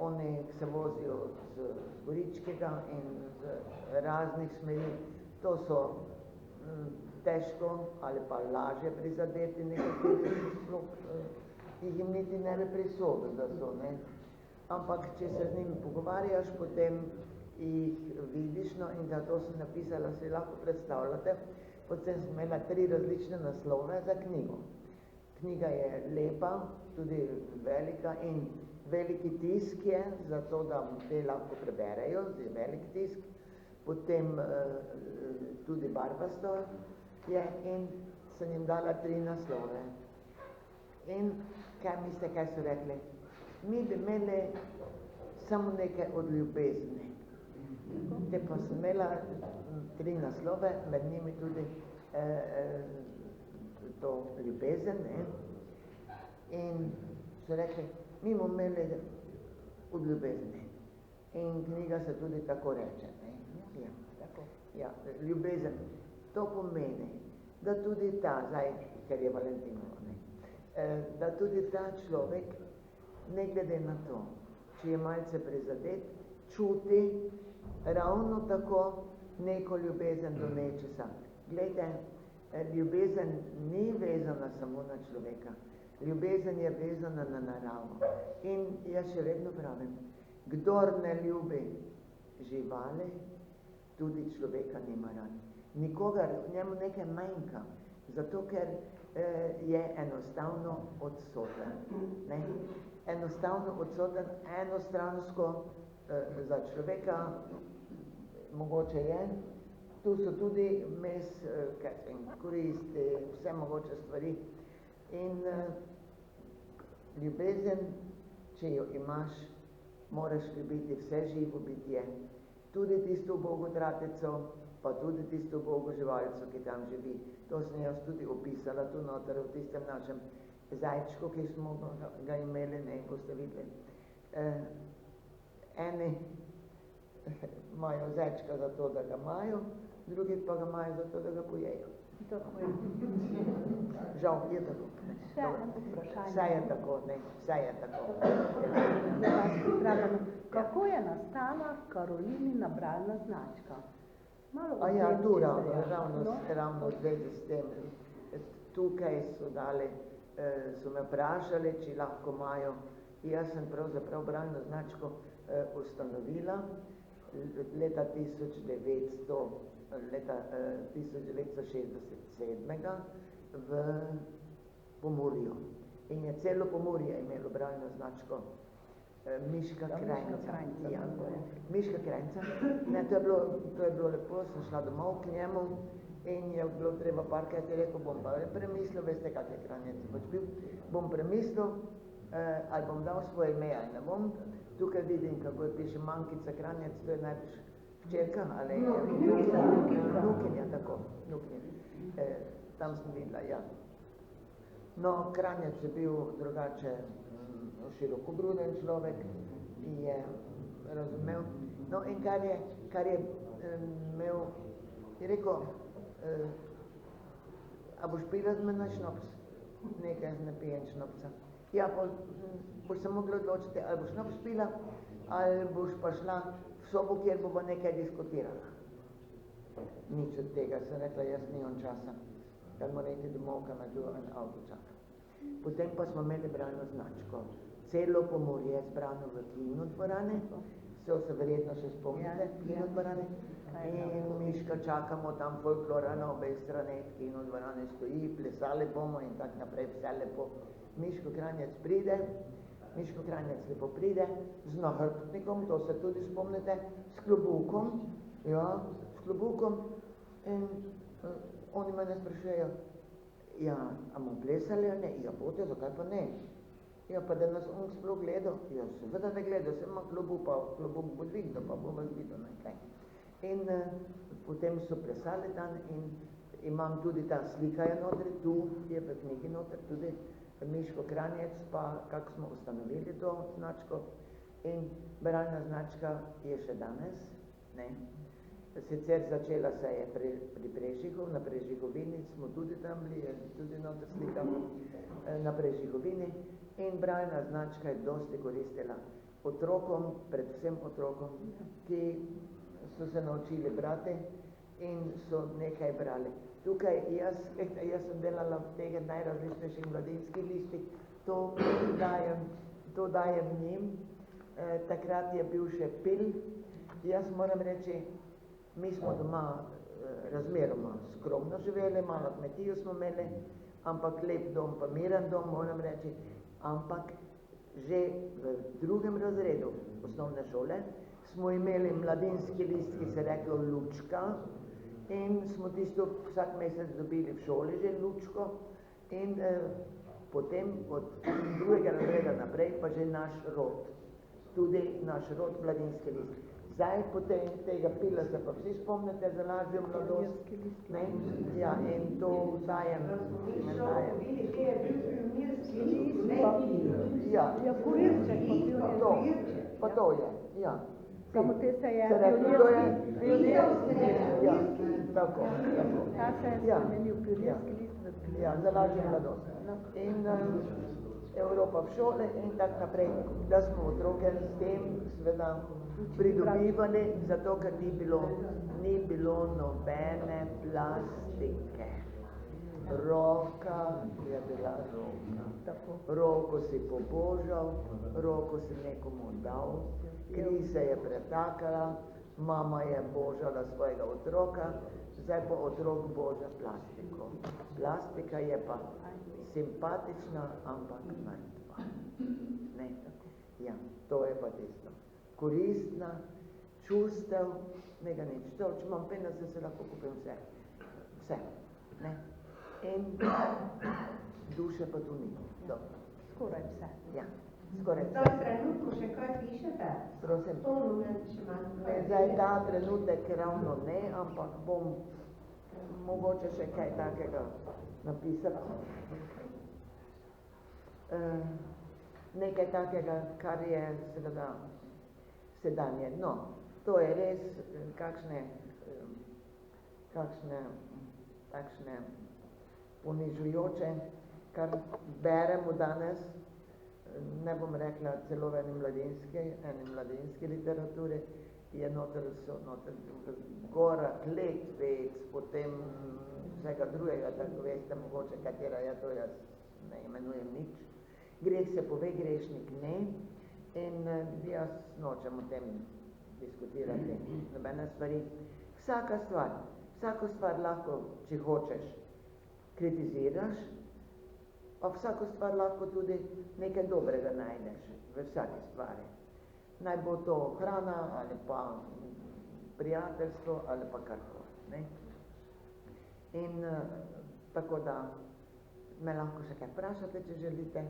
Oni se vozijo z Goričkega in z raznih smeri. To so težko ali pa lažje prizadeti nekateri, jih jim niti ne bi prisodil, da so, ne. Ampak, če se z njimi pogovarjaš, potem jih vidiš, no, in zato sem napisala, si lahko predstavljate, potem sem imela 3 različne naslove za knjigo. Knjiga je lepa, tudi velika in veliki tisk je, zato da te lahko preberejo, je velik tisk, potem tudi barvasto je in sem jim dala 3 naslove. In kaj mislite, kaj so rekli? Mi bi imeli samo nekaj od ljubezni. Te pa sem imela 3 naslove, med njimi tudi to ljubezen, ne? In so rekli, mi bomo imeli od ljubezni. In knjiga se tudi tako reče, ne? Ja, tako. Ja, ljubezen. To pomeni, da tudi ta, zdaj, ker je Valentinovo, ne? Da tudi ta človek, ne glede na to, če je malce prizadet, čuti ravno tako neko ljubezen do nečesa. Glejte, ljubezen ni vezana samo na človeka. Ljubezen je vezana na naravo. In jaz še vedno pravim, kdor ne ljubi živali, tudi človeka nima rad. Nikogar, njemu nekaj manjka, zato ker je enostavno odsoten. Ne? Enostavno odsoten, enostransko za človeka, mogoče je, tu so tudi mes, koristi, vse mogoče stvari. In ljubezen, če jo imaš, moraš ljubiti vse živo bitje, tudi tisto ubogo tratico, pa tudi tisto ubogo živalico, ki tam živi. To sem jaz tudi opisala tu noter v tistem našem zajčku, ki smo ga imeli, ne, boste videli. Eni imajo zajčka zato, da ga imajo, drugi pa ga imajo zato, da ga pojejo. Žal, je tako. Vse je tako, ne, vse je tako. Kako je nastala Karolinina bralna značka? A ja, tu ravno zvezi s tem. Tukaj so dali, so me vprašali, či lahko imajo. Jaz sem pravzaprav bralno značko ustanovila leta 1967 v Pomurju. In je celo Pomurje imelo bralno značko Miška Krajnca. Ja. Miška Krajnca. Ne, to je bilo lepo, sem šla domov k njemu in je bilo treba parkrat, je rekel, bom pa premislil, veste, kak je Kranjec pač bil, bom premislil, ali bom dal svoje ime, ali ne bom. Tukaj vidim, kako je piše Mankica Kranjec, to je najprej včerka, ali nukinja, tako, nukinja. Tam sem videla, ja. No, Kranjec je bil drugače širokogruden človek in je razumel. No, in kar je imel, je rekel, a boš pila z mene šnops? Nekaj ne pijem šnopca. Ja, boš se mogla odločiti, ali boš šnops pila, ali boš pa šla v sobo, kjer bo nekaj diskutirala. Nič od tega, sem rekla, jaz nimam časa, da moram iti domov, kam je tu en avto čaka. Potem pa smo imeli bralno značko. Celo Pomurje je zbrano v kinu dvorane, se verjetno še spomnite, kinodvorane. In Miška čakamo tam folklora na obeh straneh, kinodvorane stoji, plesali bomo in tak naprej, vse lepo. Miško Kranjec lepo pride, z nahrbtnikom, to se tudi spomnite, s klobukom, ja, s klobukom. In oni mene sprašujejo, ja, a bomo plesali ali ne? Ja, bote, zakaj pa ne? Ja, pa da nas on sploh gledal? Ja, seveda ne gledal, sem ima klobuk, pa klobuk bo dvignil, pa bo vas videl nekaj. In potem so plesali dan in imam tudi ta slika je notri, tu je v knjigi notri tudi Miško Kranjec, pa kako smo ustanovili to značko. In bralna značka je še danes, ne. Sicer začela se je pri Prežihov, na Prežihovini smo tudi tam bili, tudi notri slika na Prežihovini. In bralna značka je dosti koristila otrokom, predvsem otrokom, ki so se naučili brati in so nekaj brali. Tukaj jaz sem delala v teh najrazličnejših mladinskih listih, to dajem njim. Takrat je bil še Pil. Jaz moram reči, mi smo doma razmeroma skromno živeli, malo kmetijo smo imeli, ampak lep dom, pa miren dom, moram reči, ampak že v 2. razredu osnovne šole smo imeli mladinski list, ki se reklo Lučka, in smo tisto vsak mesec dobili v šoli že Lučko in potem od 2. razreda naprej pa že naš rod, tudi naš rod mladinski list. Zdaj potem tega Pila se pa vsi spomnite za lažjo mladost, ne? Ja, in to dajem. Ja, pa to je, ja. Samo te se je ja, tako. Ta se je spremenil pionirski list v pionirski. Ja, za lažjo mladost. In Evropa v šole in tak naprej, da smo otroke s tem seveda pridobivali, zato ker ni bilo nobene plastike. Roka je bila roka. Roko si pobožal, roko si nekomu dal, kri se je pretakala, mama je božala svojega otroka, zdaj pa otrok boža plastiko. Plastika je pa simpatična, ampak mrtva. Ne? Ja, to je pa tisto. Koristna, čustev, nega nič. To, če imam 50, se lahko kupim vse. Vse. Ne? In duše pa tu ni. Dobro. Skoraj vse. Ja, skoraj vse. To je trenutko še kaj pišete? Prosim. To moment še malo. Zdaj ta trenutek ravno ne, ampak bom mogoče še kaj takega napisala. Nekaj takega, kar je seveda sedanje. No, to je res kakšne ponižujoče, kar beremo danes, ne bom rekla celo v eni mladinski literaturi, je so noter gora kletvic, potem vsega drugega, tako veste mogoče, katera je to, jaz ne imenujem nič. Greh se pove, grešnik ne, in jaz nočem o tem diskutirati nobene stvari. Vsako stvar lahko, če hočeš, kritiziraš, pa vsako stvar lahko tudi nekaj dobrega najdeš v vsaki stvari. Naj bo to hrana, ali pa prijateljstvo, ali pa karkoli, ne? In tako da me lahko še kaj vprašate, če želite.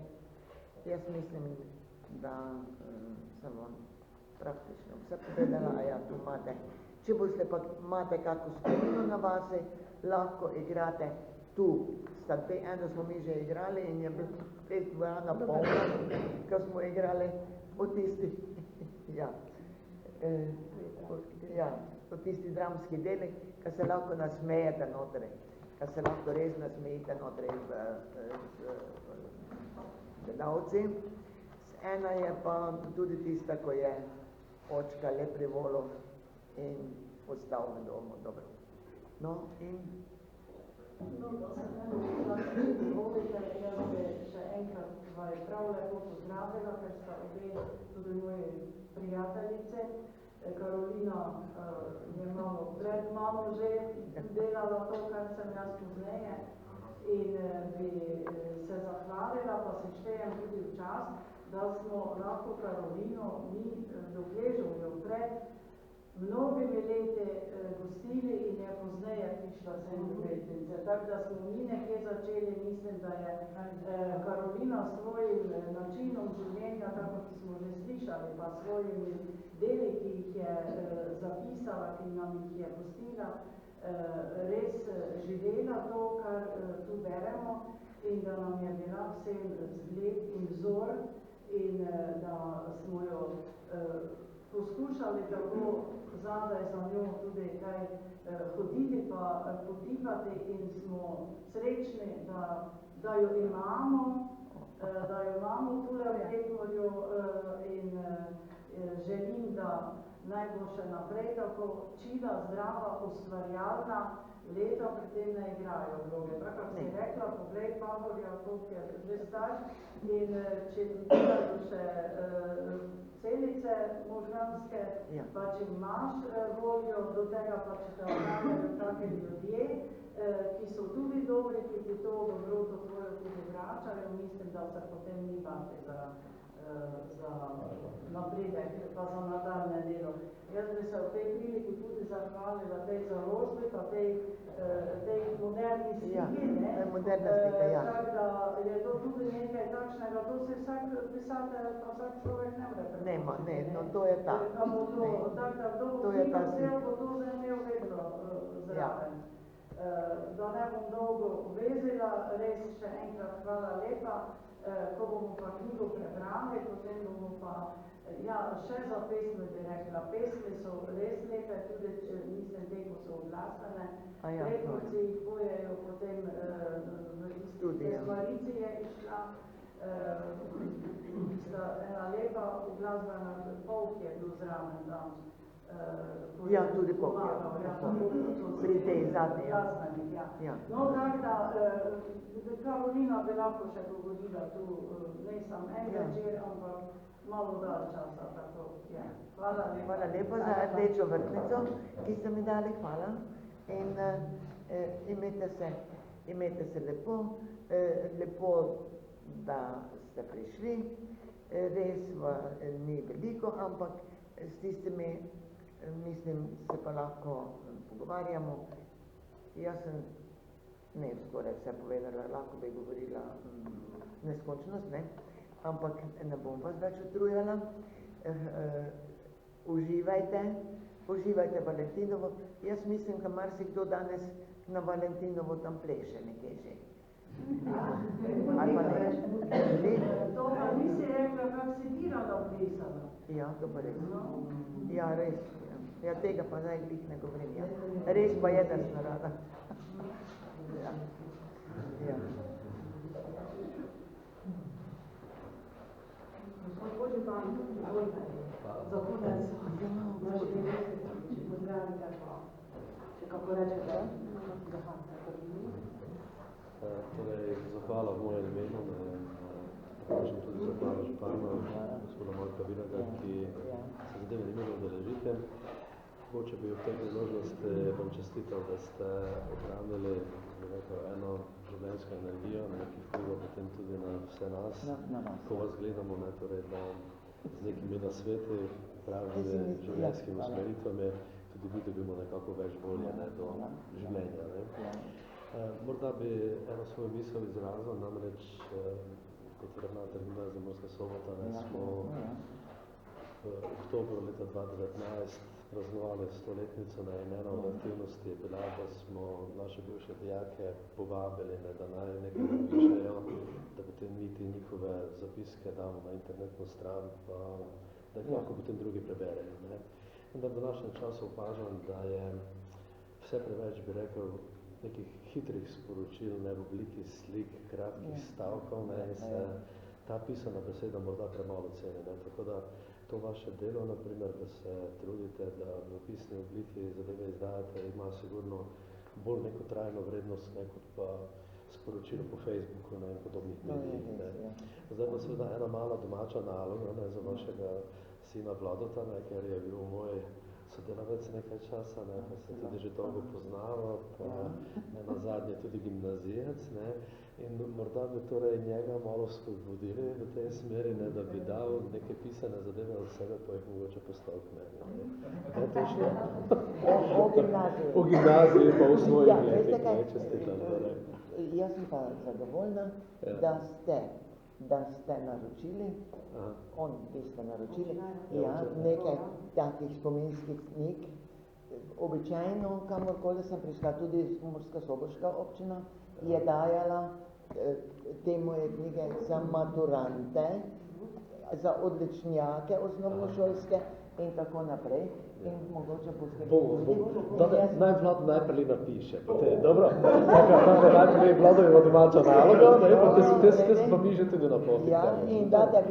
Jaz mislim, da sem vam praktično vse povedala, a ja, tu imate. Če boste pa imate kako spomino na vase, lahko igrate tu. Eno smo mi že igrali in je bil spet dvorana polna, ko smo igrali od tisti, ja, od tisti dramski deli, ko se lahko nasmejete notri, ko se lahko res nasmejete notri gledalci. Ena je pa tudi tista, ko je očka le privolil in ostal v domu, dobro. No, in No, da se ne dovolite, jaz bi še enkrat vaju prav lepo pozdravila, ker sta obe tudi moji prijateljice. Karolina je malo pred mano že delala to, kar sem jaz pozneje in bi se zahvalila, pa se štejem tudi v čas, da smo lahko Karolino mi dokležujo pred mnogimi leti gostili in je pozneje prišla sem v letnice. Tako da smo mi nekje začeli, mislim, da je Karolina svojim načinom življenja, tako ki smo že slišali, pa svojimi deli, ki jih je zapisala, ki nam jih je pustila, res živela to, kar tu beremo in da nam je bila vsem zgled in vzor in da smo jo poskušali tako zadaj za njo tudi kaj hoditi pa potipati in smo srečni, da jo imamo, tule v Prekmurju in želim, da naj bo še naprej tako čila, zdrava, ustvarjalna, leta pri tem ne igrajo vloge. Tako si rekla, poglej Pavlja, koliko je že star in če imajo še celice možganske, pa če imaš voljo do tega, pa če te ohranijo take ljudje, ki so tudi dobri, ki ti to dobroto tvojo tudi vračajo, mislim, da se potem ni bati za napredek, pa za nadaljne delo. Jaz bi se v tej priliki tudi zahvalila tej založbi, pa tej moderni sliki, ne? Tako da je to tudi nekaj takšnega, to se vsak pisatelj, pa vsak človek ne more prepočiti. Ne, no to je tak. Tako da kdo bo knjigo vzel, bo to zemljel vedno zraven. Da ne bom dolgo vezila, res še enkrat hvala lepa. Ko bomo pa knjigo prebrali, potem bomo pa, še za pesmi bi rekla, pesmi so res lepe, tudi mislim, te, ko so oglasene, Prekmurci jih pojejo, potem v Marici je išla, ena lepa uglasbena polk je bil zraven tam. Tudi polk je, pri tej zadnji. No, tako da, Karolina bi lahko še govorila tu, ne sam en večer, ampak malo dalj časa, tako je. Hvala lepa. Hvala lepa za rdečo vrtnico, ki ste mi dali, hvala. In imejte se lepo, da ste prišli, res ni veliko, ampak s tistimi, mislim, se pa lahko pogovarjamo. Jaz sem ne skoraj vse povedala, lahko bi govorila neskončnost, ne? Ampak ne bom vas več utrujala. Uživajte Valentinovo. Jaz mislim, da marsikdo danes na Valentinovo tam pleše nekaj že. Ali pa ne? To pa nisi rekla, kak si ti rada opisala. Ja, to pa res. Ja, res. Ja, tega pa zdaj glih ne govorim. Ja. Res pa je, da sem rada. Ja. Gospod Božepan, za konec naših mesecev, če pozdravite, če kako rečete, Torej, zahvala v mojem imenu, kažem tudi zahvala županu, gospoda Marka Vinaga, ki se zadeve ni imel udeležiti. Mogoče bi v tej priložnosti vam čestital, da ste ohranili eno življenjsko energijo, ki vpliva potem tudi na vse nas, ko vas gledamo, torej, da z nekimi nasveti, pravimi življenjskimi usmeritvami, tudi mi dobimo nekako več volje do življenja. Morda bi eno svojo misel izrazil, namreč kot ravnatelj Gimnazije Murska Sobota smo v oktobru leta 2019 praznovali 100-letnico in ena od aktivnosti je bila, da smo naše bivše dijake povabili, da naj nekaj napišejo, da potem niti njihove zapiske damo na internetno stran, pa da jih lahko potem drugi preberejo. In da v današnjem času opažam, da je vse preveč, bi rekel, nekih hitrih sporočil, v obliki slik, kratkih stavkov, in se ta pisana beseda morda premalo ceni. Tako da to vaše delo, naprimer, da se trudite, da v pisni obliki zadeve izdajate, ima sigurno bolj neko trajno vrednost, ne, kot pa sporočilo po Facebooku in podobnih medijih. Zdaj pa seveda ena mala domača naloga, ne, za vašega sina Vladota, ne, ker je bil moj sodelavec nekaj časa, ne, pa se tudi že dolgo poznava, pa ne, nazadnje tudi gimnazijec, ne, in morda bi torej njega malo spodbudili v tej smeri, ne, da bi dal neke pisane zadeve od sebe, pa jih mogoče postal k meni. Ne, to šlo? O gimnaziji. O gimnaziji, pa v svojih Ja, letih, veste kaj? ne, čestitam. Jaz sem pa zadovoljna, da ste naročili, vi ste naročili, nekaj takih spominskih knjig. Običajno, kamorkoli sem prišla, tudi Murska-Soboška občina je dajala te moje knjige za maturante, za odličnjake osnovnošolske in tako naprej. In mogoče boste naj Vlad najprej napiše. Dobro, tako najprej Vladova domača naloga, pa te pa mi že tudi napovedali. Ja, in date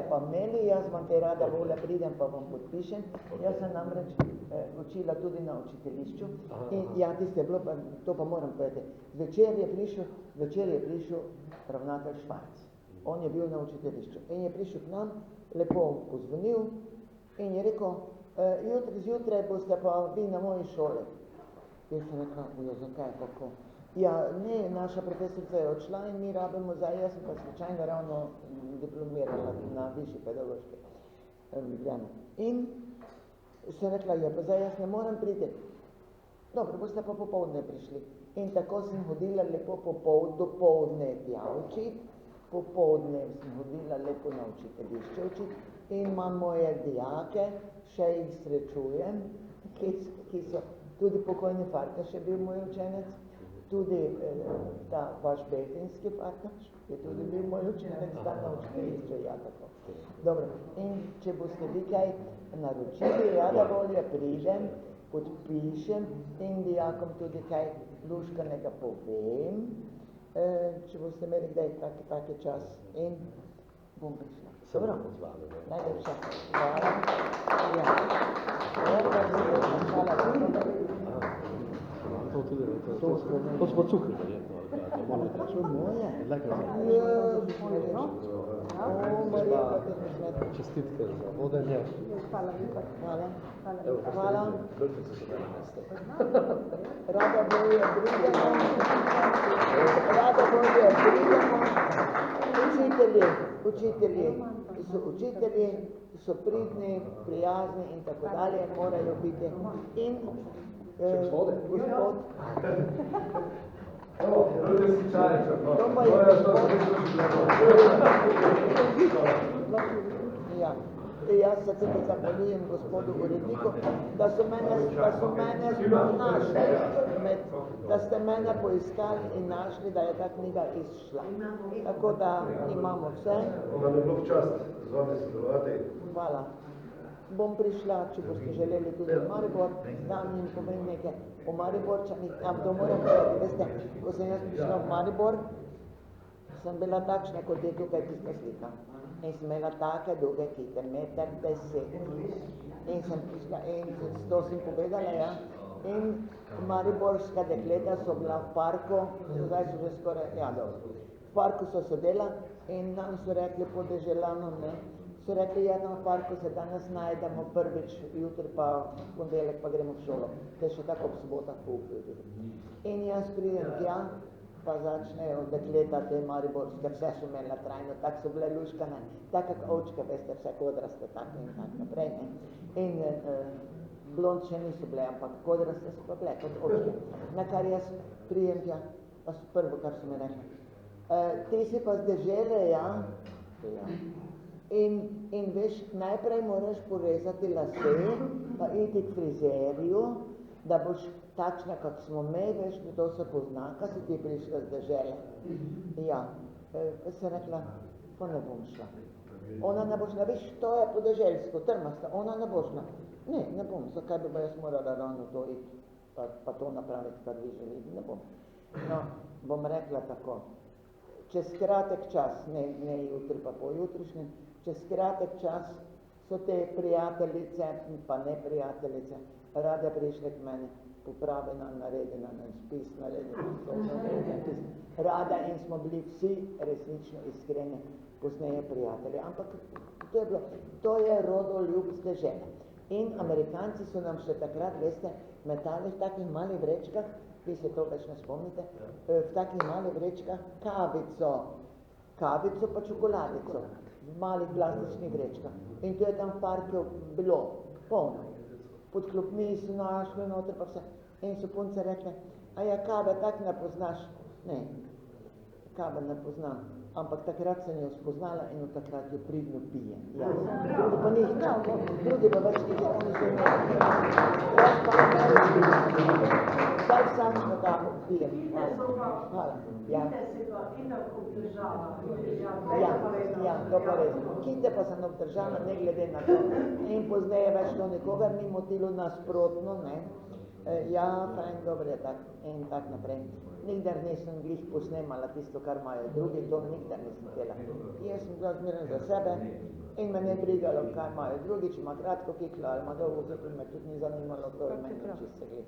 pa meni, jaz vam te rada volja pridem, pa vam podpišem. Jaz sem namreč učila tudi na učiteljišču. In ja, tiste bilo, to pa moram povedati. Večer je prišel ravnatelj Švarc. On je bil na učiteljišču. In je prišel k nam, lepo pozvonil in je rekel, jutri zjutraj boste pa vi na moji šoli. Jaz sem rekla, zakaj, kako? Ja, ne, naša profesorica je odšla in mi rabimo zdaj, jaz sem pa slučajno ravno diplomirala na višji pedagoški Ljubljani. In sem rekla, ja, pa zdaj jaz ne morem priti. Dobro, boste pa popoldne prišli. In tako sem hodila lepo dopoldne tja učiti, popoldne sem hodila lepo na učiteljišče učiti in imam moje dijake, še jih srečujem, ki so tudi pokojni Farkaš je bil moj učenec, tudi ta vaš beltinski Farkaš je tudi bil moj učenec, ta na učiteljišče, ja, tako. Dobro, in če boste vi kaj naročili, rada volja pridem, podpišem in dijakom tudi kaj luškanega povem, če boste imeli kdaj taki čas in bom prišla. Dobro, najlepša. Hvala. Ja. To smo cukri, verjetno. To moje? Čestitke za vodenje. Hvala. Hvala. Rada bolje pridemo. Učitelji so pridni, prijazni in tako dalje, morajo biti. In gospod, to pa je ja. Jaz se tudi zahvaljujem gospodu uredniku, da so mene našli, da ste mene poiskali in našli, da je ta knjiga izšla. Tako da imamo vse. Vam je bilo v čast z vami sodelovati. Hvala. Bom prišla, če boste želeli tudi v Maribor, dam jim povem nekaj o Mariborčanih, to moram povedati, veste, ko sem jaz prišla v Maribor, sem bila takšna, kot je tukaj tista slika. In sem imela take dolge kite, 1,10 m. In sem prišla, in to sem povedala, ja. In mariborska dekleta so bila v parku, zdaj so že skoraj, ja, dobro. V parku so sedela in nam so rekli po Deželanu, ne. So rekli, ja, v parku se danes najdemo prvič, jutri pa ponedeljek pa gremo v šolo. To je še tako ob sobotah poukujo. In jaz pridem tja, pa začnejo dekleta te mariborske, vse so imela trajno, tako so bile luškane, tako kot ovčke, veste, vse kodraste, tako in tako naprej, ne. In blond še niso bile, ampak kodraste so pa bile kot ovčke. Na kar jaz prijem tja, pa prvo, kar so mi rekli. Ti si pa z dežele, ja? Ja. In veš, najprej moraš porezati lase, pa iti k frizerju, da boš takšna, kot smo me, veš, to se pozna, kaj si ti prišla z dežele. Ja, sem rekla, pa ne bom šla. Ona ne bo šla, veš, to je podeželsko, trmasta, ona ne bo šla. Ne bom, zakaj bi jaz morala ravno to iti, pa to napraviti, kar vi želite, ne bom. No, bom rekla tako, čez kratek čas, ne jutri pa pojutrišnjem, čez kratek čas so te prijateljice, pa ne prijateljice, rade prišle k meni. popravljena, naredjena, spis, naredjena, rada in smo bili vsi resnično iskreni, pozneje prijatelji. Ampak to je rodoljub z dežele. In Amerikanci so nam še takrat, veste, metali v takih malih vrečkah, vi se to več ne spomnite, v takih malih vrečkah kavico pa čokoladico, v malih plastičnih vrečkah. In to je tam v parku bilo polno. Pod klopmi so našli noter pa vse. In so punce rekle, a ja, kave tak ne poznaš? Ne, kave ne poznam. Ampak takrat sem jo spoznala in od takrat jo pridno pije. Ja. Drugi pa njih znamo, drugi pa več njih, oni so imeli. Jaz pa zdaj vsak da pijem. Hvala. Ja. Ja, to pa res. Kinte pa sem obdržala, ne glede na to. In pozneje več to nikogar ni motilo nasprotno, ne. Ja, fajn, dobro je tak in tak naprej. Nikdar nisem glih posnemala tisto, kar imajo drugi, to nikdar nisem htela. Jaz sem bila zmeren za sebe in me ne brigalo, kaj imajo drugi, če ima kratko kiklo ali ima dolgo, zato me tudi ni zanimalo, to je meni čisto glih.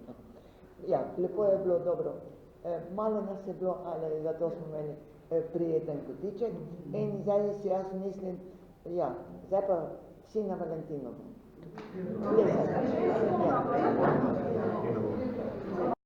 Ja, lepo je bilo, dobro. Malo nas je bilo, ali zato smo imeli prijeten kotiček in zdaj si jaz mislim, ja, zdaj pa vsi na Valentinovo. Lesa. Ja.